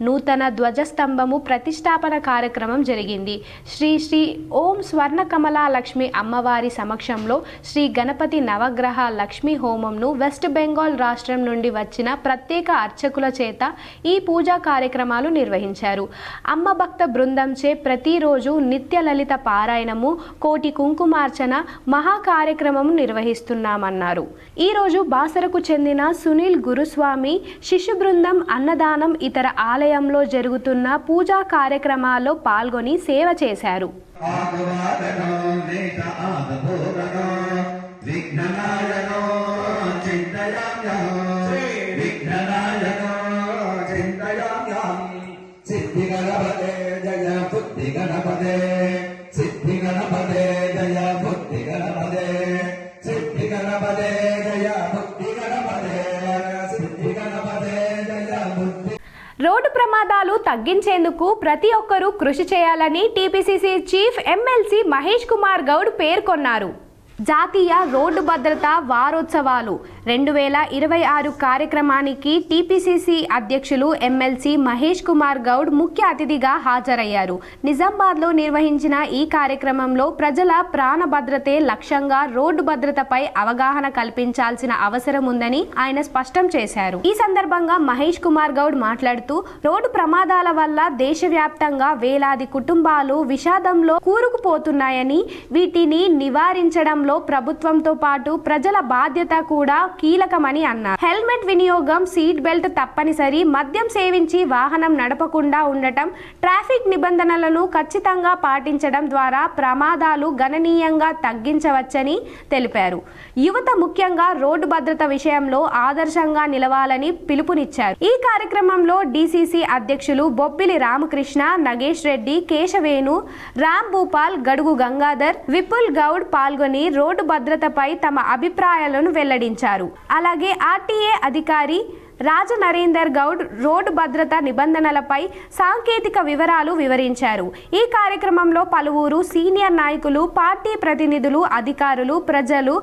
నూతన ధ్వజస్తంభము ప్రతిష్టాపన కార్యక్రమం జరిగింది. శ్రీ శ్రీ ఓం స్వర్ణ కమలా లక్ష్మి అమ్మవారి సమక్షంలో శ్రీ గణపతి నవగ్రహ లక్ష్మీ హోమంను వెస్ట్ బెంగాల్ రాష్ట్రం నుండి వచ్చిన ప్రత్యేక అర్చకుల చేత ఈ పూజా కార్యక్రమాలు నిర్వహించారు. అమ్మ భక్త బృందంచే ప్రతిరోజు నిత్య లలిత పారాయణము, కోటి కుంకుమార్చన మహా కార్యక్రమం నిర్వహిస్తున్నామన్నారు. ఈరోజు బాసరకు చెందిన సునీల్ గురుస్వామి శిశు బృందం అన్నదానం ఇతర ఆలయంలో జరుగుతున్న పూజా కార్యక్రమాల్లో పాల్గొని సేవ చేశారు. రోడ్డు ప్రమాదాలు తగ్గించేందుకు ప్రతి ఒక్కరూ కృషి చేయాలని TPCC chief MLC Mahesh Kumar Goud పేర్కొన్నారు. జాతీయ రోడ్డు భద్రతా వారోత్సవాలు 2026 కార్యక్రమానికి టీపీసీసీ అధ్యక్షులు ఎమ్మెల్సీ మహేష్ కుమార్ గౌడ్ ముఖ్య అతిథిగా హాజరయ్యారు. నిజామాబాద్లో నిర్వహించిన ఈ కార్యక్రమంలో ప్రజల ప్రాణ భద్రతే లక్ష్యంగా రోడ్డు భద్రతపై అవగాహన కల్పించాల్సిన అవసరం ఉందని ఆయన స్పష్టం చేశారు. ఈ సందర్భంగా మహేష్ కుమార్ గౌడ్ మాట్లాడుతూ రోడ్డు ప్రమాదాల వల్ల దేశవ్యాప్తంగా వేలాది కుటుంబాలు విషాదంలో కూరుకుపోతున్నాయని, వీటిని నివారించడం ప్రభుత్వంతో పాటు ప్రజల బాధ్యత కూడా కీలకమని అన్నారు. హెల్మెట్ వినియోగం, సీట్ బెల్ట్ తప్పనిసరి, మద్యం సేవించి వాహనం నడపకుండా ఉండటం, ట్రాఫిక్ నిబంధనలను ఖచ్చితంగా పాటించడం ద్వారా ప్రమాదాలు గణనీయంగా తగ్గించవచ్చని తెలిపారు. యువత ముఖ్యంగా రోడ్డు భద్రత విషయంలో ఆదర్శంగా నిలవాలని పిలుపునిచ్చారు. ఈ కార్యక్రమంలో డీసీసీ అధ్యక్షులు బొబ్బిలి రామకృష్ణ, నగేష్ రెడ్డి, కేశవేణు, రామ్ భూపాల్, గడుగు గంగాధర్, విపుల్ గౌడ్ పాల్గొని రోడ్డు భద్రతపై తమ అభిప్రాయాలను వెల్లడించారు. అలాగే ఆర్టీఏ అధికారి రాజ నరేందర్ గౌడ్ రోడ్డు భద్రతా నిబంధనలపై సాంకేతిక వివరాలు వివరించారు. ఈ కార్యక్రమంలో పలువురు సీనియర్ నాయకులు, పార్టీ ప్రతినిధులు, అధికారులు, ప్రజలు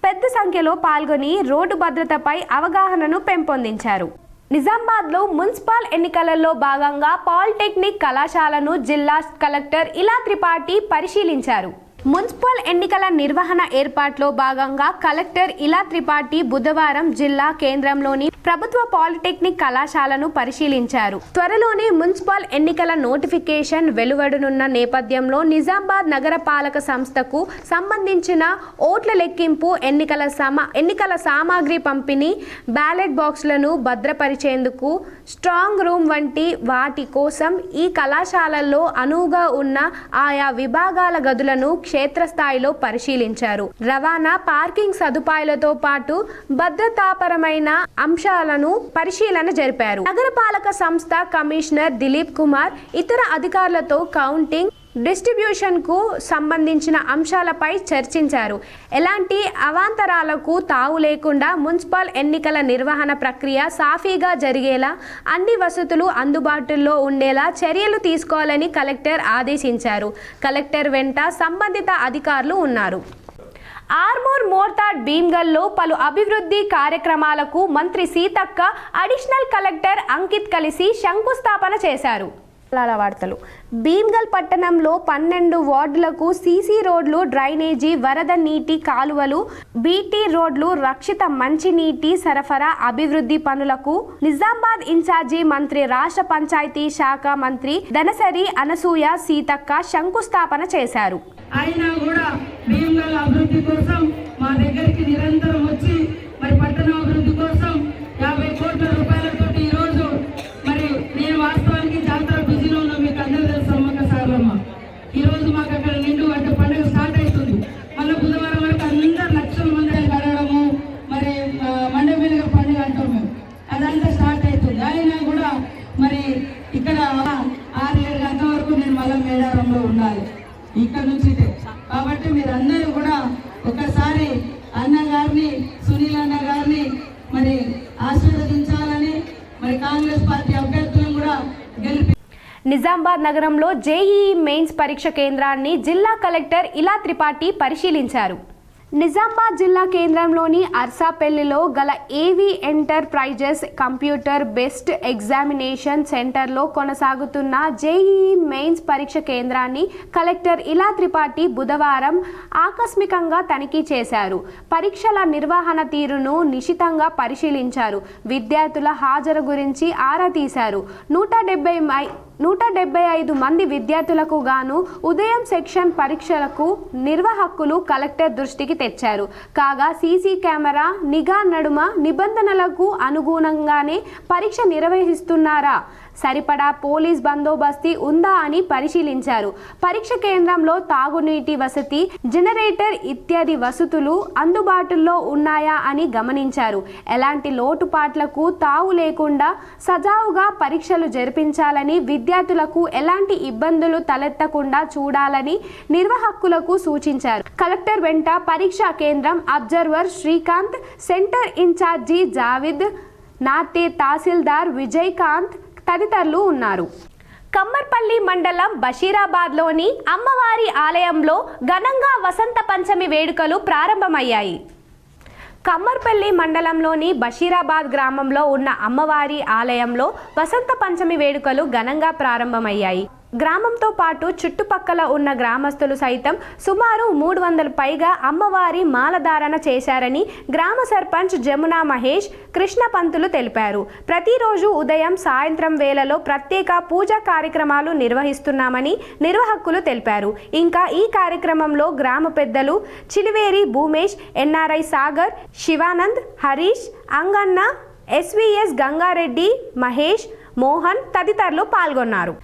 పెద్ద సంఖ్యలో పాల్గొని రోడ్డు భద్రతపై అవగాహనను పెంపొందించారు. నిజామాబాద్లో మున్సిపల్ ఎన్నికలలో భాగంగా పాలిటెక్నిక్ కళాశాలను జిల్లా కలెక్టర్ ఇలా త్రిపాఠి పరిశీలించారు. మున్సిపల్ ఎన్నికల నిర్వహణ ఏర్పాట్లో భాగంగా కలెక్టర్ ఇలా త్రిపాఠి బుధవారం జిల్లా కేంద్రంలోని ప్రభుత్వ పాలిటెక్నిక్ కళాశాలను పరిశీలించారు. త్వరలోనే మున్సిపల్ ఎన్నికల నోటిఫికేషన్ వెలువడనున్న నేపథ్యంలో నిజామాబాద్ నగరపాలక సంస్థకు సంబంధించిన ఓట్ల లెక్కింపు, ఎన్నికల సామాగ్రి పంపిణీ, బ్యాలెట్ బాక్సులను భద్రపరిచేందుకు స్ట్రాంగ్ రూమ్ వంటి వాటి కోసం ఈ కళాశాలల్లో అనువుగా ఉన్న ఆయా విభాగాల గదులను క్షేత్రస్థాయిలో పరిశీలించారు. రవాణా, పార్కింగ్ సదుపాయాలతో పాటు భద్రతాపరమైన అంశాలను పరిశీలన జరిపారు. నగరపాలక సంస్థ కమిషనర్ దిలీప్ కుమార్ ఇతర అధికారులతో కౌంటింగ్, డిస్ట్రిబ్యూషన్ కు సంబంధించిన అంశాలపై చర్చించారు. ఎలాంటి అవాంతరాలకు తావు లేకుండా మున్సిపల్ ఎన్నికల నిర్వహణ ప్రక్రియ సాఫీగా జరిగేలా అన్ని వసతులు అందుబాటులో ఉండేలా చర్యలు తీసుకోవాలని కలెక్టర్ ఆదేశించారు. కలెక్టర్ వెంట సంబంధిత అధికారులు ఉన్నారు. ఆర్మూర్ మోర్తాడ్ భీమ్గల్లో పలు అభివృద్ధి కార్యక్రమాలకు మంత్రి సీతక్క అడిషనల్ కలెక్టర్ అంకిత్ కలిసి శంకుస్థాపన చేశారు. వార్తలు. భీమ్గల్ పట్టణంలో 12 వార్డులకు సీసీ రోడ్లు, డ్రైనేజీ, వరద నీటి కాలువలు, బీటీ రోడ్లు, రక్షిత మంచినీటి సరఫరా అభివృద్ధి పనులకు నిజామాబాద్ ఇన్ఛార్జి మంత్రి, రాష్ట్ర పంచాయతీ శాఖ మంత్రి దనసరి అనసూయ సీతక్క శంకుస్థాపన చేశారు. ఆయన కూడా భీమ్గల్ అభివృద్ధి కోసం మా దగ్గరికి నిరంతరం వచ్చి మరి పట్టణ అభివృద్ధి కోసం 50 కోట్ల రూపాయలతో ఈ రోజు మరి నేను వాస్తవానికి జాతర బిజీలో ఉన్నా, మీకు అందరూ తెలుసు సమ్మక్క సారలమ్మ. ఈ రోజు మాకు అక్కడ నిండు అంటే పండుగ స్టార్ట్ అవుతుంది. మళ్ళీ బుధవారం వరకు అందరు లక్షల మంది కడగడము, మరి మండపేలుగా పండుగ అంటాం మేము, అదంతా స్టార్ట్ అవుతుంది. అయినా కూడా మరి ఇక్కడ 6-7 గంటల వరకు నేను మళ్ళీ మేడారంలో ఉండాలి ఇక్కడ నుంచి. కాబట్టి మీరందరూ కూడా ఒకసారి అన్నగారిని, సునీల్ అన్న గారిని మరి ఆశీర్వదించాలని, మరి కాంగ్రెస్ పార్టీ అభ్యర్థులను కూడా గెలిపి. నిజామాబాద్ నగరంలో జేఈఈ మెయిన్స్ పరీక్ష కేంద్రాన్ని జిల్లా కలెక్టర్ ఇలా త్రిపాఠి పరిశీలించారు. నిజామాబాద్ జిల్లా కేంద్రంలోని అర్సాపల్లిలో గల ఏవీ ఎంటర్ప్రైజెస్ కంప్యూటర్ బేస్డ్ ఎగ్జామినేషన్ సెంటర్లో కొనసాగుతున్న జేఈఈ మెయిన్స్ పరీక్ష కేంద్రాన్ని కలెక్టర్ ఇలా త్రిపాఠి బుధవారం ఆకస్మికంగా తనిఖీ చేశారు. పరీక్షల నిర్వహణ తీరును నిశితంగా పరిశీలించారు. విద్యార్థుల హాజరు గురించి ఆరా తీశారు. 175 మంది విద్యార్థులకు గాను ఉదయం సెక్షన్ పరీక్షలకు నిర్వాహకులు కలెక్టర్ దృష్టికి తెచ్చారు. కాగా సీసీ కెమెరా నిఘా నడుమ నిబంధనలకు అనుగుణంగానే పరీక్ష నిర్వహిస్తున్నారా, సరిపడా పోలీస్ బందోబస్తీ ఉందా అని పరిశీలించారు. పరీక్ష కేంద్రంలో తాగునీటి వసతి, జనరేటర్ ఇత్యాది వసతులు అందుబాటులో ఉన్నాయా అని గమనించారు. ఎలాంటి లోటుపాట్లకు తావు లేకుండా సజావుగా పరీక్షలు జరిపించాలని, విద్యార్థులకు ఎలాంటి ఇబ్బందులు తలెత్తకుండా చూడాలని నిర్వాహకులకు సూచించారు. కలెక్టర్ వెంట పరీక్షా కేంద్రం observer Srikanth, center incharge Javid, నార్తే తహసీల్దార్ విజయకాంత్ తదితరులు ఉన్నారు. కమ్మర్పల్లి మండలం బషీరాబాద్లోని అమ్మవారి ఆలయంలో ఘనంగా వసంత పంచమి వేడుకలు ప్రారంభమయ్యాయి. కమ్మర్పల్లి మండలంలోని బషీరాబాద్ గ్రామంలో ఉన్న అమ్మవారి ఆలయంలో వసంత పంచమి వేడుకలు ఘనంగా ప్రారంభమయ్యాయి. గ్రామంతో పాటు చుట్టుపక్కల ఉన్న గ్రామస్తులు సైతం సుమారు 300 పైగా అమ్మవారి మాలధారణ చేశారని గ్రామ సర్పంచ్ జమునా మహేష్ కృష్ణ పంతులు తెలిపారు. ప్రతిరోజు ఉదయం, సాయంత్రం వేళలో ప్రత్యేక పూజా కార్యక్రమాలు నిర్వహిస్తున్నామని నిర్వాహకులు తెలిపారు. ఇంకా ఈ కార్యక్రమంలో గ్రామ పెద్దలు చిలివేరి భూమేష్, ఎన్ఆర్ఐ సాగర్, శివానంద్, హరీష్, అంగన్న, ఎస్వీఎస్ గంగారెడ్డి, మహేష్, మోహన్ తదితరులు పాల్గొన్నారు.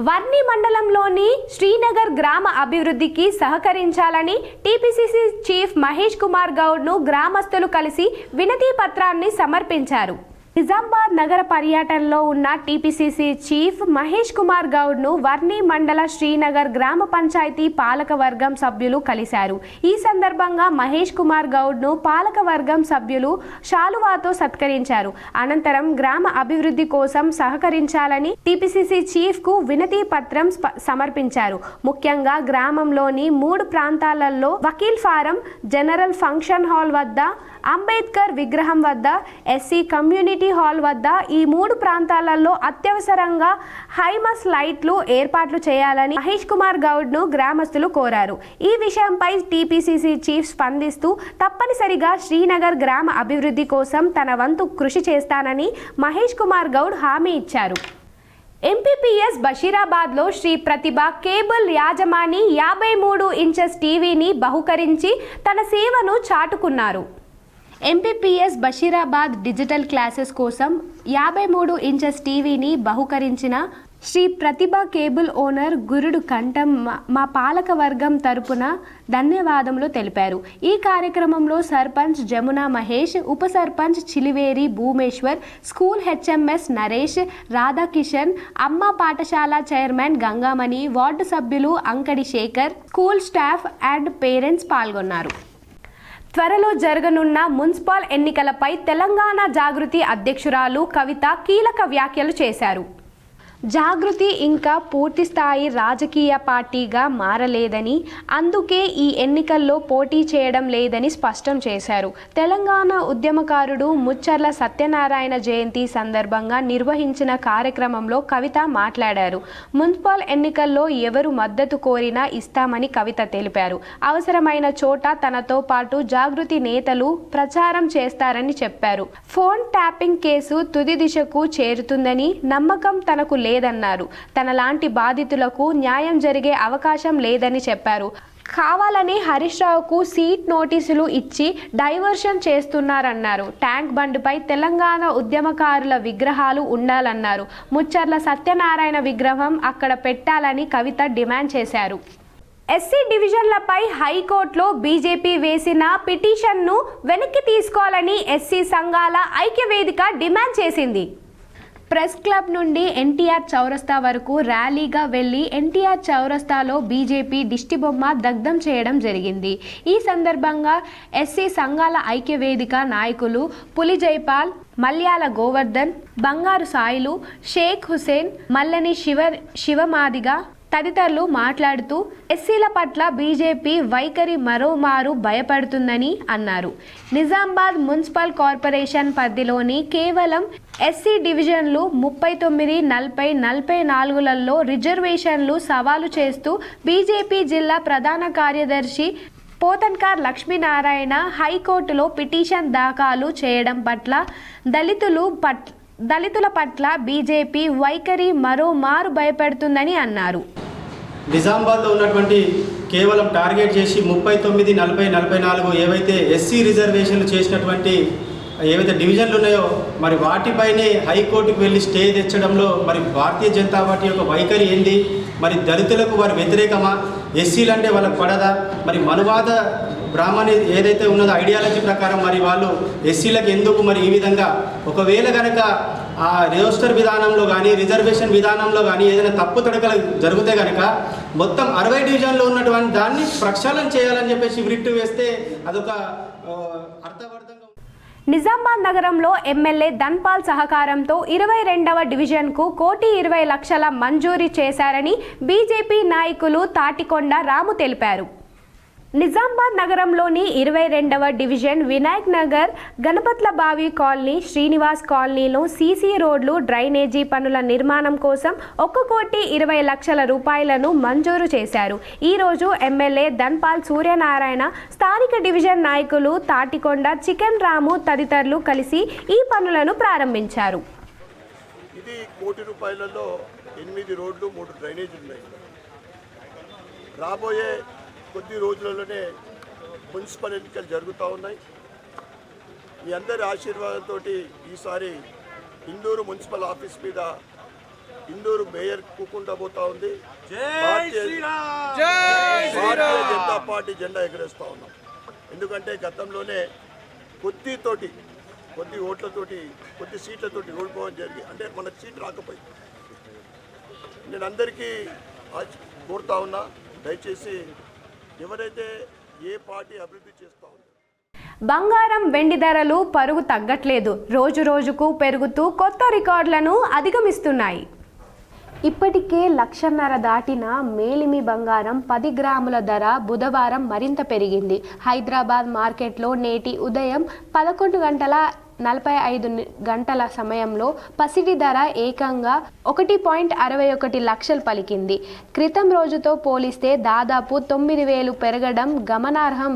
వర్ణి మండలంలోని శ్రీనగర్ గ్రామ అభివృద్ధికి సహకరించాలని టీపీసీసీ చీఫ్ మహేష్ కుమార్ గౌడ్ను గ్రామస్తులు కలిసి వినతి పత్రాన్ని సమర్పించారు. నిజామాబాద్ నగర పర్యటనలో ఉన్న టీపీసీసీ చీఫ్ మహేష్ కుమార్ గౌడ్ను వర్ణి మండల శ్రీనగర్ గ్రామ పంచాయతీ పాలక వర్గం సభ్యులు కలిశారు. ఈ సందర్భంగా మహేష్ కుమార్ గౌడ్ను పాలక వర్గం సభ్యులు శాలువాతో సత్కరించారు. అనంతరం గ్రామ అభివృద్ధి కోసం సహకరించాలని టీపీసీసీ చీఫ్కు వినతి పత్రం సమర్పించారు. ముఖ్యంగా గ్రామంలోని 3 ప్రాంతాలలో Vakil farm, general function hall వద్ద, అంబేద్కర్ విగ్రహం వద్ద, ఎస్సీ కమ్యూనిటీ హాల్ వద్ద ఈ 3 ప్రాంతాలలో అత్యవసరంగా హైమస్ లైట్లు ఏర్పాట్లు చేయాలని మహేష్ కుమార్ గౌడ్ను గ్రామస్తులు కోరారు. ఈ విషయంపై టీపీసీసీ చీఫ్ స్పందిస్తూ తప్పనిసరిగా శ్రీనగర్ గ్రామ అభివృద్ధి కోసం తన వంతు కృషి చేస్తానని మహేష్ కుమార్ గౌడ్ హామీ ఇచ్చారు. ఎంపీపీఎస్ బషీరాబాద్లో శ్రీ ప్రతిభ కేబుల్ యాజమాని 53 ఇంచెస్ టీవీని బహుకరించి తన సేవను చాటుకున్నారు. ఎంపీపీఎస్ బషీరాబాద్ డిజిటల్ క్లాసెస్ కోసం 53 ఇంచెస్ టీవీని బహుకరించిన శ్రీ ప్రతిభ కేబుల్ ఓనర్ గురుడు కంఠం మా పాలక వర్గం తరపున ధన్యవాదములు తెలిపారు. ఈ కార్యక్రమంలో సర్పంచ్ జమునా మహేష్, ఉప సర్పంచ్ చిలివేరి భూమేశ్వర్, స్కూల్ హెచ్ఎంఎస్ నరేష్, రాధాకిషన్, అమ్మ పాఠశాల చైర్మన్ గంగామణి, వార్డు సభ్యులు Ankadi Shekhar, school staff and parents పాల్గొన్నారు. త్వరలో జరగనున్న మున్సిపల్ ఎన్నికలపై తెలంగాణ జాగృతి అధ్యక్షురాలు కవిత కీలక వ్యాఖ్యలు చేశారు. జాగృతి ఇంకా పూర్తిస్థాయి రాజకీయ పార్టీగా మారలేదని, అందుకే ఈ ఎన్నికల్లో పోటీ చేయడం లేదని స్పష్టం చేశారు. తెలంగాణ ఉద్యమకారుడు ముచ్చర్ల సత్యనారాయణ జయంతి సందర్భంగా నిర్వహించిన కార్యక్రమంలో కవిత మాట్లాడారు. మున్సిపల్ ఎన్నికల్లో ఎవరు మద్దతు కోరినా ఇస్తామని కవిత తెలిపారు. అవసరమైన చోట తనతో పాటు జాగృతి నేతలు ప్రచారం చేస్తారని చెప్పారు. ఫోన్ ట్యాపింగ్ కేసు తుది దిశకు చేరుతుందని నమ్మకం తనకు లేదన్నారు. తనలాంటి బాధితులకు న్యాయం జరిగే అవకాశం లేదని చెప్పారు. కావాలని హరీష్ రావుకు సీట్ నోటీసులు ఇచ్చి డైవర్షన్ చేస్తున్నారన్నారు. ట్యాంక్ బండ్పై తెలంగాణ ఉద్యమకారుల విగ్రహాలు ఉండాలన్నారు. ముచ్చర్ల సత్యనారాయణ విగ్రహం అక్కడ పెట్టాలని కవిత డిమాండ్ చేశారు. ఎస్సీ డివిజన్లపై హైకోర్టులో బీజేపీ వేసిన పిటిషన్ను వెనక్కి తీసుకోవాలని ఎస్సీ సంఘాల ఐక్యవేదిక డిమాండ్ చేసింది. ప్రెస్ క్లబ్ నుండి ఎన్టీఆర్ చౌరస్తా వరకు ర్యాలీగా వెళ్లి ఎన్టీఆర్ చౌరస్తాలో బీజేపీ దిష్టిబొమ్మ దగ్ధం చేయడం జరిగింది. ఈ సందర్భంగా ఎస్సీ సంఘాల ఐక్యవేదిక నాయకులు పులి జైపాల్, మల్యాల గోవర్ధన్, బంగారు సాయిలు, షేక్ హుసేన్, మల్లని శివమాదిగా తదితరులు మాట్లాడుతూ ఎస్సీల పట్ల బీజేపీ వైఖరి మరోమారు భయపడుతుందని అన్నారు. నిజామాబాద్ మున్సిపల్ కార్పొరేషన్ పరిధిలోని కేవలం ఎస్సీ డివిజన్లు 39, 40, 44లలో రిజర్వేషన్లు సవాలు చేస్తూ బీజేపీ జిల్లా ప్రధాన కార్యదర్శి పోతన్కార్ లక్ష్మీనారాయణ హైకోర్టులో పిటిషన్ దాఖలు చేయడం పట్ల దళితుల పట్ల బీజేపీ వైఖరి మరోమారు భయపెడుతుందని అన్నారు. నిజామాబాద్లో ఉన్నటువంటి కేవలం టార్గెట్ చేసి 39, 40, 44 ఏవైతే ఎస్సీ రిజర్వేషన్లు చేసినటువంటి ఏవైతే డివిజన్లు ఉన్నాయో మరి వాటిపైనే హైకోర్టుకు వెళ్ళి స్టే తెచ్చడంలో మరి భారతీయ జనతా పార్టీ యొక్క వైఖరి ఏంది? మరి దళితులకు వారి వ్యతిరేకమా? ఎస్సీలు అంటే వాళ్ళకు పడదా? మరి మనువాద బ్రాహ్మణి ఏదైతే ఉన్నదో ఐడియాలజీ ప్రకారం మరి వాళ్ళు ఎస్సీలకు ఎందుకు మరి ఈ విధంగా ఒకవేళ కనుక ఆ రిజిస్టర్ విధానంలో కానీ రిజర్వేషన్ విధానంలో కానీ ఏదైనా తప్పు తడకలు జరిగితే కనుక మొత్తం 60 డివిజన్లో ఉన్నటువంటి దాన్ని ప్రక్షాళన చేయాలని చెప్పేసి రిట్ వేస్తే అదొక అర్థవర్ధంగా. నిజామాబాద్ నగరంలో ఎమ్మెల్యే ధన్పాల్ సహకారంతో 22వ డివిజన్కు 1,20,00,000 మంజూరు చేశారని బీజేపీ నాయకులు తాటికొండ రాము తెలిపారు. నిజామాబాద్ నగరంలోని 22వ డివిజన్ వినాయక్ నగర్, గణపత్ల బావి కాలనీ, శ్రీనివాస్ కాలనీలో సీసీ రోడ్లు, డ్రైనేజీ పనుల నిర్మాణం కోసం 1,20,00,000 రూపాయలను మంజూరు చేశారు. ఈరోజు ఎమ్మెల్యే ధన్పాల్ సూర్యనారాయణ, స్థానిక డివిజన్ నాయకులు తాటికొండ, చికెన్ రాము తదితరులు కలిసి ఈ పనులను ప్రారంభించారు. ఇది ₹1,00,00,000 8 రోడ్లు, 3 డ్రైనేజీలు ఉన్నాయి. రాబోయే కొద్ది రోజులలోనే మున్సిపల్ ఎన్నికలు జరుగుతూ ఉన్నాయి. మీ అందరి ఆశీర్వాదంతో ఈసారి ఇందూరు మున్సిపల్ ఆఫీస్ మీద ఇందూరు మేయర్ కూకుండా పోతా ఉంది. భారతీయ జనతా పార్టీ జెండా ఎగరేస్తూ ఉన్నాం. ఎందుకంటే గతంలోనే కొద్ది ఓట్లతోటి, కొద్ది సీట్లతోటి ఓడిపోవడం జరిగి, అంటే మనకు సీట్ రాకపోయింది. నేను అందరికీ కోరుతా ఉన్నా, దయచేసి ఎవరైతే ఏ పార్టీ అభివృద్ధి చేస్తూ ఉందో. బంగారం, వెండి ధరలు పరుగు తగ్గట్లేదు. రోజు రోజుకు పెరుగుతూ కొత్త రికార్డులను అధిగమిస్తున్నాయి. ఇప్పటికే 1,50,000 దాటిన మేలిమి బంగారం 10 గ్రాముల ధర బుధవారం మరింత పెరిగింది. హైదరాబాద్ మార్కెట్లో నేటి ఉదయం 11:45 సమయంలో పసిడి ధర ఏకంగా 1.61 లక్షలు పలికింది. క్రితం రోజుతో పోలిస్తే దాదాపు 9,000 పెరగడం గమనార్హం.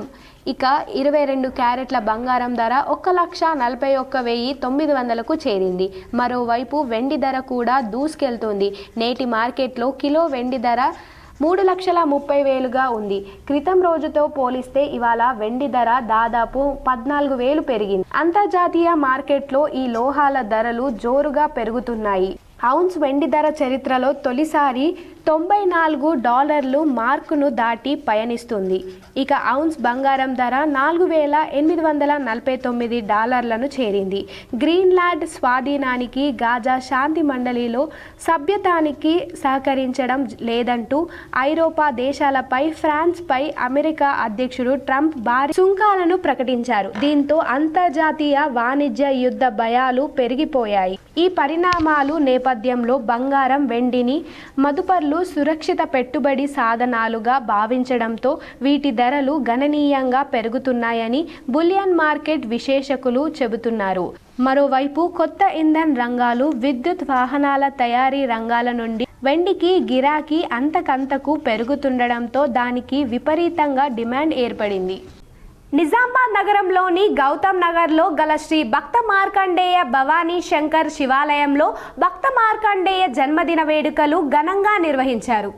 ఇక 22 క్యారెట్ల బంగారం ధర 1,41,900కు చేరింది. మరోవైపు వెండి ధర కూడా దూసుకెళ్తోంది. నేటి మార్కెట్లో కిలో వెండి ధర 3,30,000గా ఉంది. క్రితం రోజుతో పోలిస్తే ఇవాళ వెండి ధర దాదాపు 14,000 పెరిగింది. అంతర్జాతీయ మార్కెట్లో ఈ లోహాల ధరలు జోరుగా పెరుగుతున్నాయి. ఔన్స్ వెండి ధర చరిత్రలో తొలిసారి $94 మార్కును దాటి పయనిస్తుంది. ఇక ఔన్స్ బంగారం ధర $4,849లను చేరింది. గ్రీన్లాండ్ స్వాధీనానికి గాజా శాంతి మండలిలో సభ్యతానికి సహకరించడం లేదంటూ ఐరోపా దేశాలపై ఫ్రాన్స్పై అమెరికా అధ్యక్షుడు ట్రంప్ భారీ సుంకాలను ప్రకటించారు. దీంతో అంతర్జాతీయ వాణిజ్య యుద్ధ భయాలు పెరిగిపోయాయి. ఈ పరిణామాలు నేపథ్యంలో బంగారం, వెండిని మదుపర్లు సురక్షిత పెట్టుబడి సాధనాలుగా భావించడంతో వీటి ధరలు గణనీయంగా పెరుగుతున్నాయని బులియన్ మార్కెట్ విశ్లేషకులు చెబుతున్నారు. మరోవైపు కొత్త ఇంధన రంగాలు, విద్యుత్ వాహనాల తయారీ రంగాల నుండి వెండికి గిరాకీ అంతకంతకు పెరుగుతుండడంతో దానికి విపరీతంగా డిమాండ్ ఏర్పడింది. నిజామాబాద్ నగరంలోని గౌతమ్ నగర్లో గల శ్రీ భక్త మార్కండేయ భవానీ శంకర్ శివాలయంలో భక్త మార్కండేయ జన్మదిన వేడుకలు ఘనంగా నిర్వహించారు.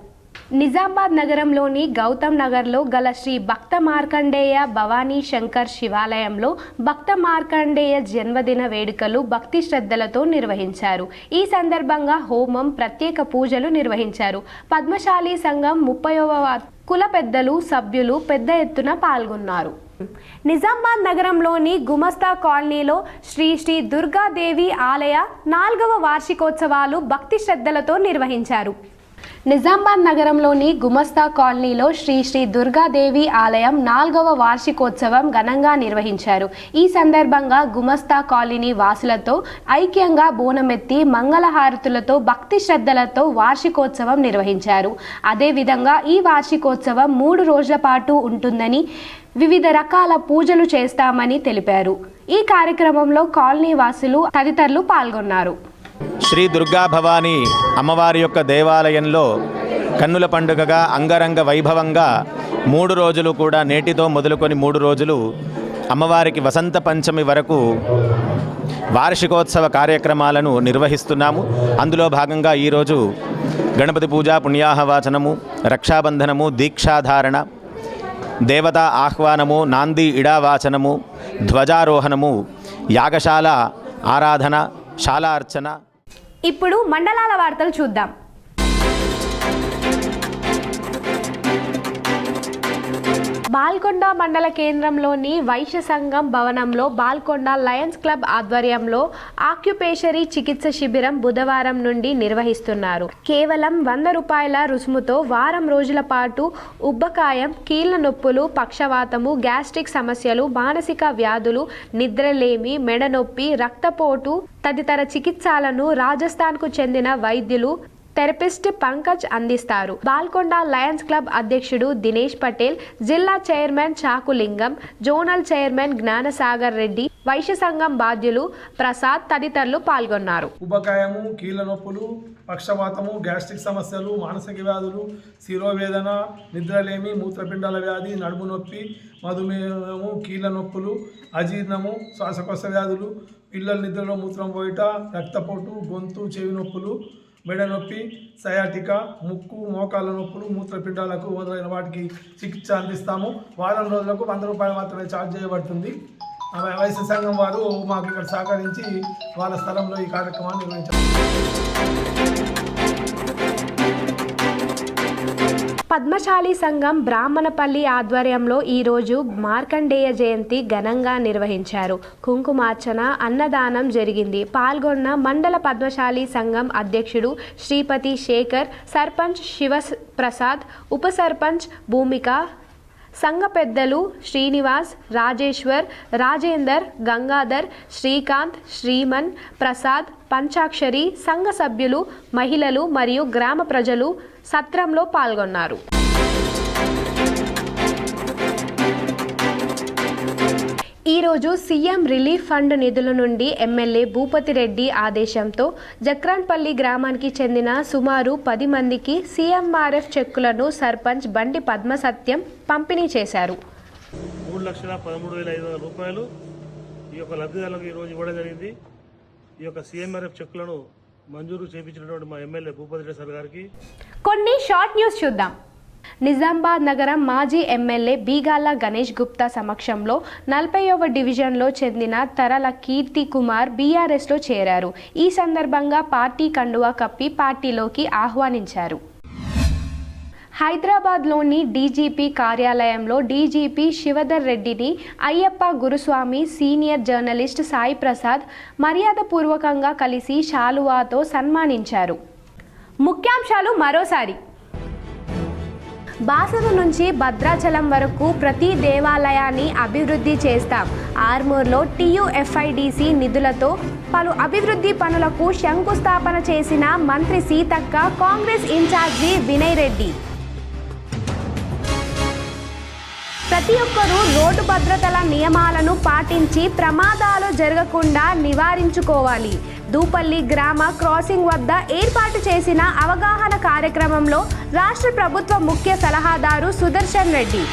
నిజామాబాద్ నగరంలోని గౌతమ్ నగర్లో గల శ్రీ భక్త మార్కండేయ భవానీ శంకర్ శివాలయంలో భక్త మార్కండేయ జన్మదిన వేడుకలు భక్తి శ్రద్ధలతో నిర్వహించారు. ఈ సందర్భంగా హోమం, ప్రత్యేక పూజలు నిర్వహించారు. పద్మశాలి సంఘం 30వ కుల పెద్దలు, సభ్యులు పెద్ద ఎత్తున పాల్గొన్నారు. నిజామాబాద్ నగరంలోని గుమస్తా కాలనీలో శ్రీ శ్రీ దుర్గాదేవి ఆలయ 4వ వార్షికోత్సవాలు భక్తి శ్రద్ధలతో నిర్వహించారు. నిజామాబాద్ నగరంలోని గుమస్తా కాలనీలో శ్రీ శ్రీ దుర్గాదేవి ఆలయం 4వ వార్షికోత్సవం ఘనంగా నిర్వహించారు. ఈ సందర్భంగా గుమస్తా కాలనీ వాసులతో ఐక్యంగా బోనమెత్తి మంగళహారతులతో భక్తి శ్రద్ధలతో వార్షికోత్సవం నిర్వహించారు. అదేవిధంగా ఈ వార్షికోత్సవం 3 రోజుల పాటు ఉంటుందని, వివిధ రకాల పూజలు చేస్తామని తెలిపారు. ఈ కార్యక్రమంలో కాలనీ వాసులు తదితరులు పాల్గొన్నారు. శ్రీ దుర్గా భవానీ అమ్మవారి యొక్క దేవాలయంలో కన్నుల పండుగగా అంగరంగ వైభవంగా 3 రోజులు కూడా నేటితో మొదలుకొని 3 రోజులు అమ్మవారికి వసంత పంచమి వరకు వార్షికోత్సవ కార్యక్రమాలను నిర్వహిస్తున్నాము. అందులో భాగంగా ఈరోజు గణపతి పూజ, పుణ్యాహవాచనము, రక్షాబంధనము, దీక్షాధారణ, దేవతా ఆహ్వానము, నాంది ఇడావాచనము, ధ్వజారోహణము, యాగశాల ఆరాధన, శాలా అర్చన. ఇప్పుడు మండలాల వార్తలు చూద్దాం. బాల్కొండ మండల కేంద్రంలోని వైశ్య సంఘం భవనంలో బాల్కొండ లయన్స్ క్లబ్ ఆధ్వర్యంలో ఆక్యుపేషరీ చికిత్స శిబిరం బుధవారం నుండి నిర్వహిస్తున్నారు. కేవలం ₹100 రుసుముతో వారం రోజుల పాటు ఉబ్బకాయం, కీళ్ల నొప్పులు, పక్షవాతము, గ్యాస్ట్రిక్ సమస్యలు, మానసిక వ్యాధులు, నిద్రలేమి, మెడనొప్పి, రక్తపోటు తదితర చికిత్సలను రాజస్థాన్కు చెందిన వైద్యులు థెరపిస్ట్ పంకజ్ అందిస్తారు. బాల్కొండ లయన్స్ క్లబ్ అధ్యక్షుడు దినేష్ పటేల్, జిల్లా chairman Chakulingam, zonal chairman Gyanasagar Reddy, వైశ్య సంఘం బాధ్యులు ప్రసాద్ తదితరులు పాల్గొన్నారు. ఉబకాయము, కీళ్ళ నొప్పులు, పక్షవాతము, గ్యాస్ట్రిక్ సమస్యలు, మానసిక వ్యాధులు, శిరోవేదన, నిద్రలేమి, మూత్రపిండాల వ్యాధి, నడుము నొప్పి, మధుమేహము, కీళ్ళ నొప్పులు, అజీర్ణము, శ్వాసకోశ వ్యాధులు, పిల్లల నిద్రలో మూత్రం పోయిట, రక్తపోటు, గొంతు, చెవి నొప్పులు, మెడ నొప్పి, సయాటికా, ముక్కు, మోకాళ్ళ నొప్పులు, మూత్రపిండాలకు మొదలైన వాటికి చికిత్స అందిస్తాము. వారం రోజులకు ₹100 మాత్రమే ఛార్జ్ చేయబడుతుంది. వైశ్య సంఘం వారు మాకు ఇక్కడ సహకరించి వాళ్ళ స్థలంలో ఈ కార్యక్రమాన్ని నిర్వహించారు. పద్మశాలి సంఘం బ్రాహ్మణపల్లి ఆధ్వర్యంలో ఈరోజు మార్కండేయ జయంతి ఘనంగా నిర్వహించారు. కుంకుమార్చన, అన్నదానం జరిగింది. పాల్గొన్న మండల పద్మశాలి సంఘం అధ్యక్షుడు శ్రీపతి శేఖర్, సర్పంచ్ శివప్రసాద్, ఉప సర్పంచ్ భూమిక, సంఘ పెద్దలు శ్రీనివాస్, రాజేశ్వర్, రాజేందర్, గంగాధర్, శ్రీకాంత్, శ్రీమన్, ప్రసాద్, పంచాక్షరి, సంఘ సభ్యులు, మహిళలు మరియు గ్రామ ప్రజలు సత్రంలో పాల్గొన్నారు. ఈరోజు సీఎం రిలీఫ్ ఫండ్ నిధుల నుండి ఎమ్మెల్యే భూపతి రెడ్డి ఆదేశంతో జక్రాన్పల్లి గ్రామానికి చెందిన సుమారు 10 మందికి సీఎంఆర్ఎఫ్ చెక్కులను సర్పంచ్ బండి పద్మసత్యం పంపిణీ చేశారు. ₹3,13,500 ఈ యొక్క లబ్ధిదారులకు ఈరోజు ఇవ్వడం జరిగింది. ఈ యొక్క సీఎంఆర్ఎఫ్ చెక్కులను మంజూరు చేయించినటువంటి మా ఎమ్మెల్యే భూపతి రెడ్డి సార్ గారికి. కొన్ని షార్ట్ న్యూస్ చూద్దాం. నిజామాబాద్ నగరం మాజీ ఎమ్మెల్యే బీగాల గణేష్ గుప్తా సమక్షంలో 40వ డివిజన్లో చెందిన తరల కీర్తి కుమార్ బీఆర్ఎస్లో చేరారు. ఈ సందర్భంగా పార్టీ కండువా కప్పి పార్టీలోకి ఆహ్వానించారు. హైదరాబాద్లోని డీజీపీ కార్యాలయంలో డీజీపీ శివధర్ రెడ్డిని అయ్యప్ప గురుస్వామి సీనియర్ జర్నలిస్ట్ సాయి ప్రసాద్ మర్యాదపూర్వకంగా కలిసి శాలువాతో సన్మానించారు. ముఖ్యాంశాలు మరోసారి. బాసర నుంచి భద్రాచలం వరకు ప్రతి దేవాలయాన్ని అభివృద్ధి చేస్తాం. ఆర్మూర్లో TUFIDC నిధులతో పలు అభివృద్ధి పనులకు శంకుస్థాపన చేసిన మంత్రి సీతక్క, కాంగ్రెస్ ఇన్ఛార్జి వినయ్ రెడ్డి. ప్రతి ఒక్కరూ రోడ్డు భద్రతల నియమాలను పాటించి ప్రమాదాలు జరగకుండా నివారించుకోవాలి. దూపల్లి గ్రామ క్రాసింగ్ వద్ద ఏర్పాటు చేసిన అవగాహన కార్యక్రమంలో రాష్ట్ర ప్రభుత్వ ముఖ్య సలహాదారు సుదర్శన్ రెడ్డి.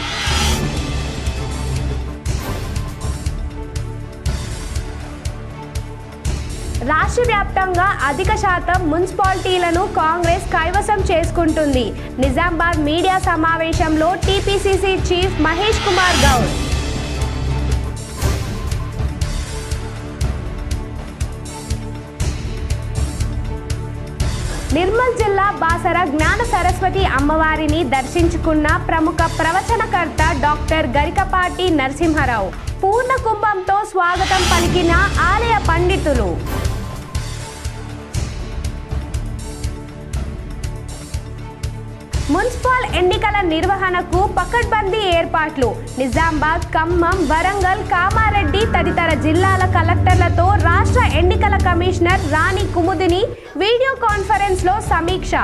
రాష్ట్ర వ్యాప్తంగా అధిక శాతం మున్సిపాలిటీలను కాంగ్రెస్ కైవసం చేసుకుంటుంది. నిజామాబాద్ మీడియా సమావేశంలో TPCC చీఫ్ మహేష్ కుమార్ గౌడ్. నిర్మల్ జిల్లా బాసర జ్ఞాన సరస్వతి అమ్మవారిని దర్శించుకున్న ప్రముఖ ప్రవచనకర్త డాక్టర్ గరికపాటి నరసింహారావు. పూర్ణ కుంభంతో స్వాగతం పలికిన ఆలయ పండితులు. మున్సిపల్ ఎన్నికల నిర్వహణకు పకడ్బందీ ఏర్పాట్లు. నిజామాబాద్, ఖమ్మం, వరంగల్, కామారెడ్డి తదితర జిల్లాల కలెక్టర్లతో రాష్ట్ర ఎన్నికల కమిషనర్ రాణి కుముదిని వీడియో కాన్ఫరెన్స్లో సమీక్ష.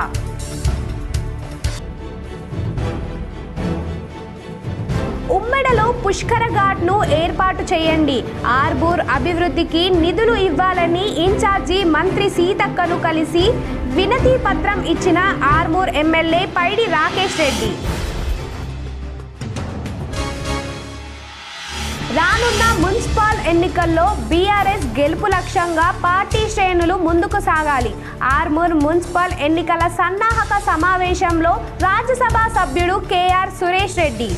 ఉమ్మెడలో పుష్కర ఘాట్ను ఏర్పాటు చేయండి. ఆర్మూర్ అభివృద్ధికి నిధులు ఇవ్వాలని ఇన్ఛార్జి మంత్రి సీతక్కను కలిసి వినతి పత్రం ఇచ్చిన ఆర్మూర్ ఎమ్మెల్యే పైడి రాకేష్ రెడ్డి. రానున్న మున్సిపల్ ఎన్నికల్లో బీఆర్ఎస్ గెలుపు లక్ష్యంగా పార్టీ శ్రేణులు ముందుకు సాగాలి. ఆర్మూర్ మున్సిపల్ ఎన్నికల సన్నాహక సమావేశంలో రాజ్యసభ సభ్యుడు KR సురేష్ రెడ్డి.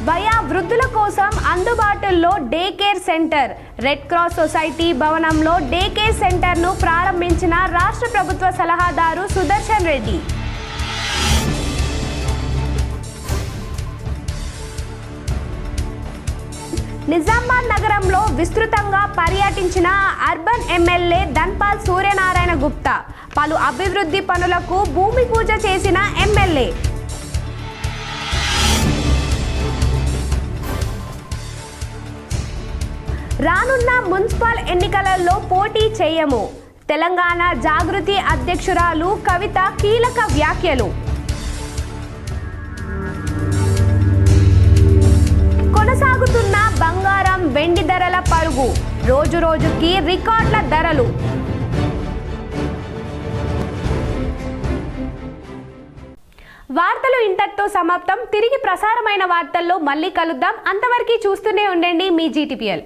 వయా వృద్ధుల కోసం అందుబాటులో day care centre. Red cross society భవనంలో డే కేర్ సెంటర్ను ప్రారంభించిన రాష్ట్ర ప్రభుత్వ సలహాదారు సుదర్శన్ రెడ్డి. నిజామాబాద్ నగరంలో విస్తృతంగా పర్యటించిన అర్బన్ ఎమ్మెల్యే ధన్పాల్ సూర్యనారాయణ గుప్తా. పలు అభివృద్ధి పనులకు భూమి పూజ చేసిన ఎమ్మెల్యే. రానున్న మున్సిపల్ ఎన్నికలలో పోటీ చేయము. తెలంగాణ జాగృతి అధ్యక్షురాలు కవిత కీలక వ్యాఖ్యలు. కొనసాగుతున్న బంగారం, వెండి ధరల పరుగు. రోజు రోజుకి రికార్డుల ధరలు. వార్తలు ఇంతటితో సమాప్తం. తిరిగి ప్రసారమైన వార్తల్లో మళ్ళీ కలుద్దాం. అంతవరకు చూస్తూనే ఉండండి మీ GTPL.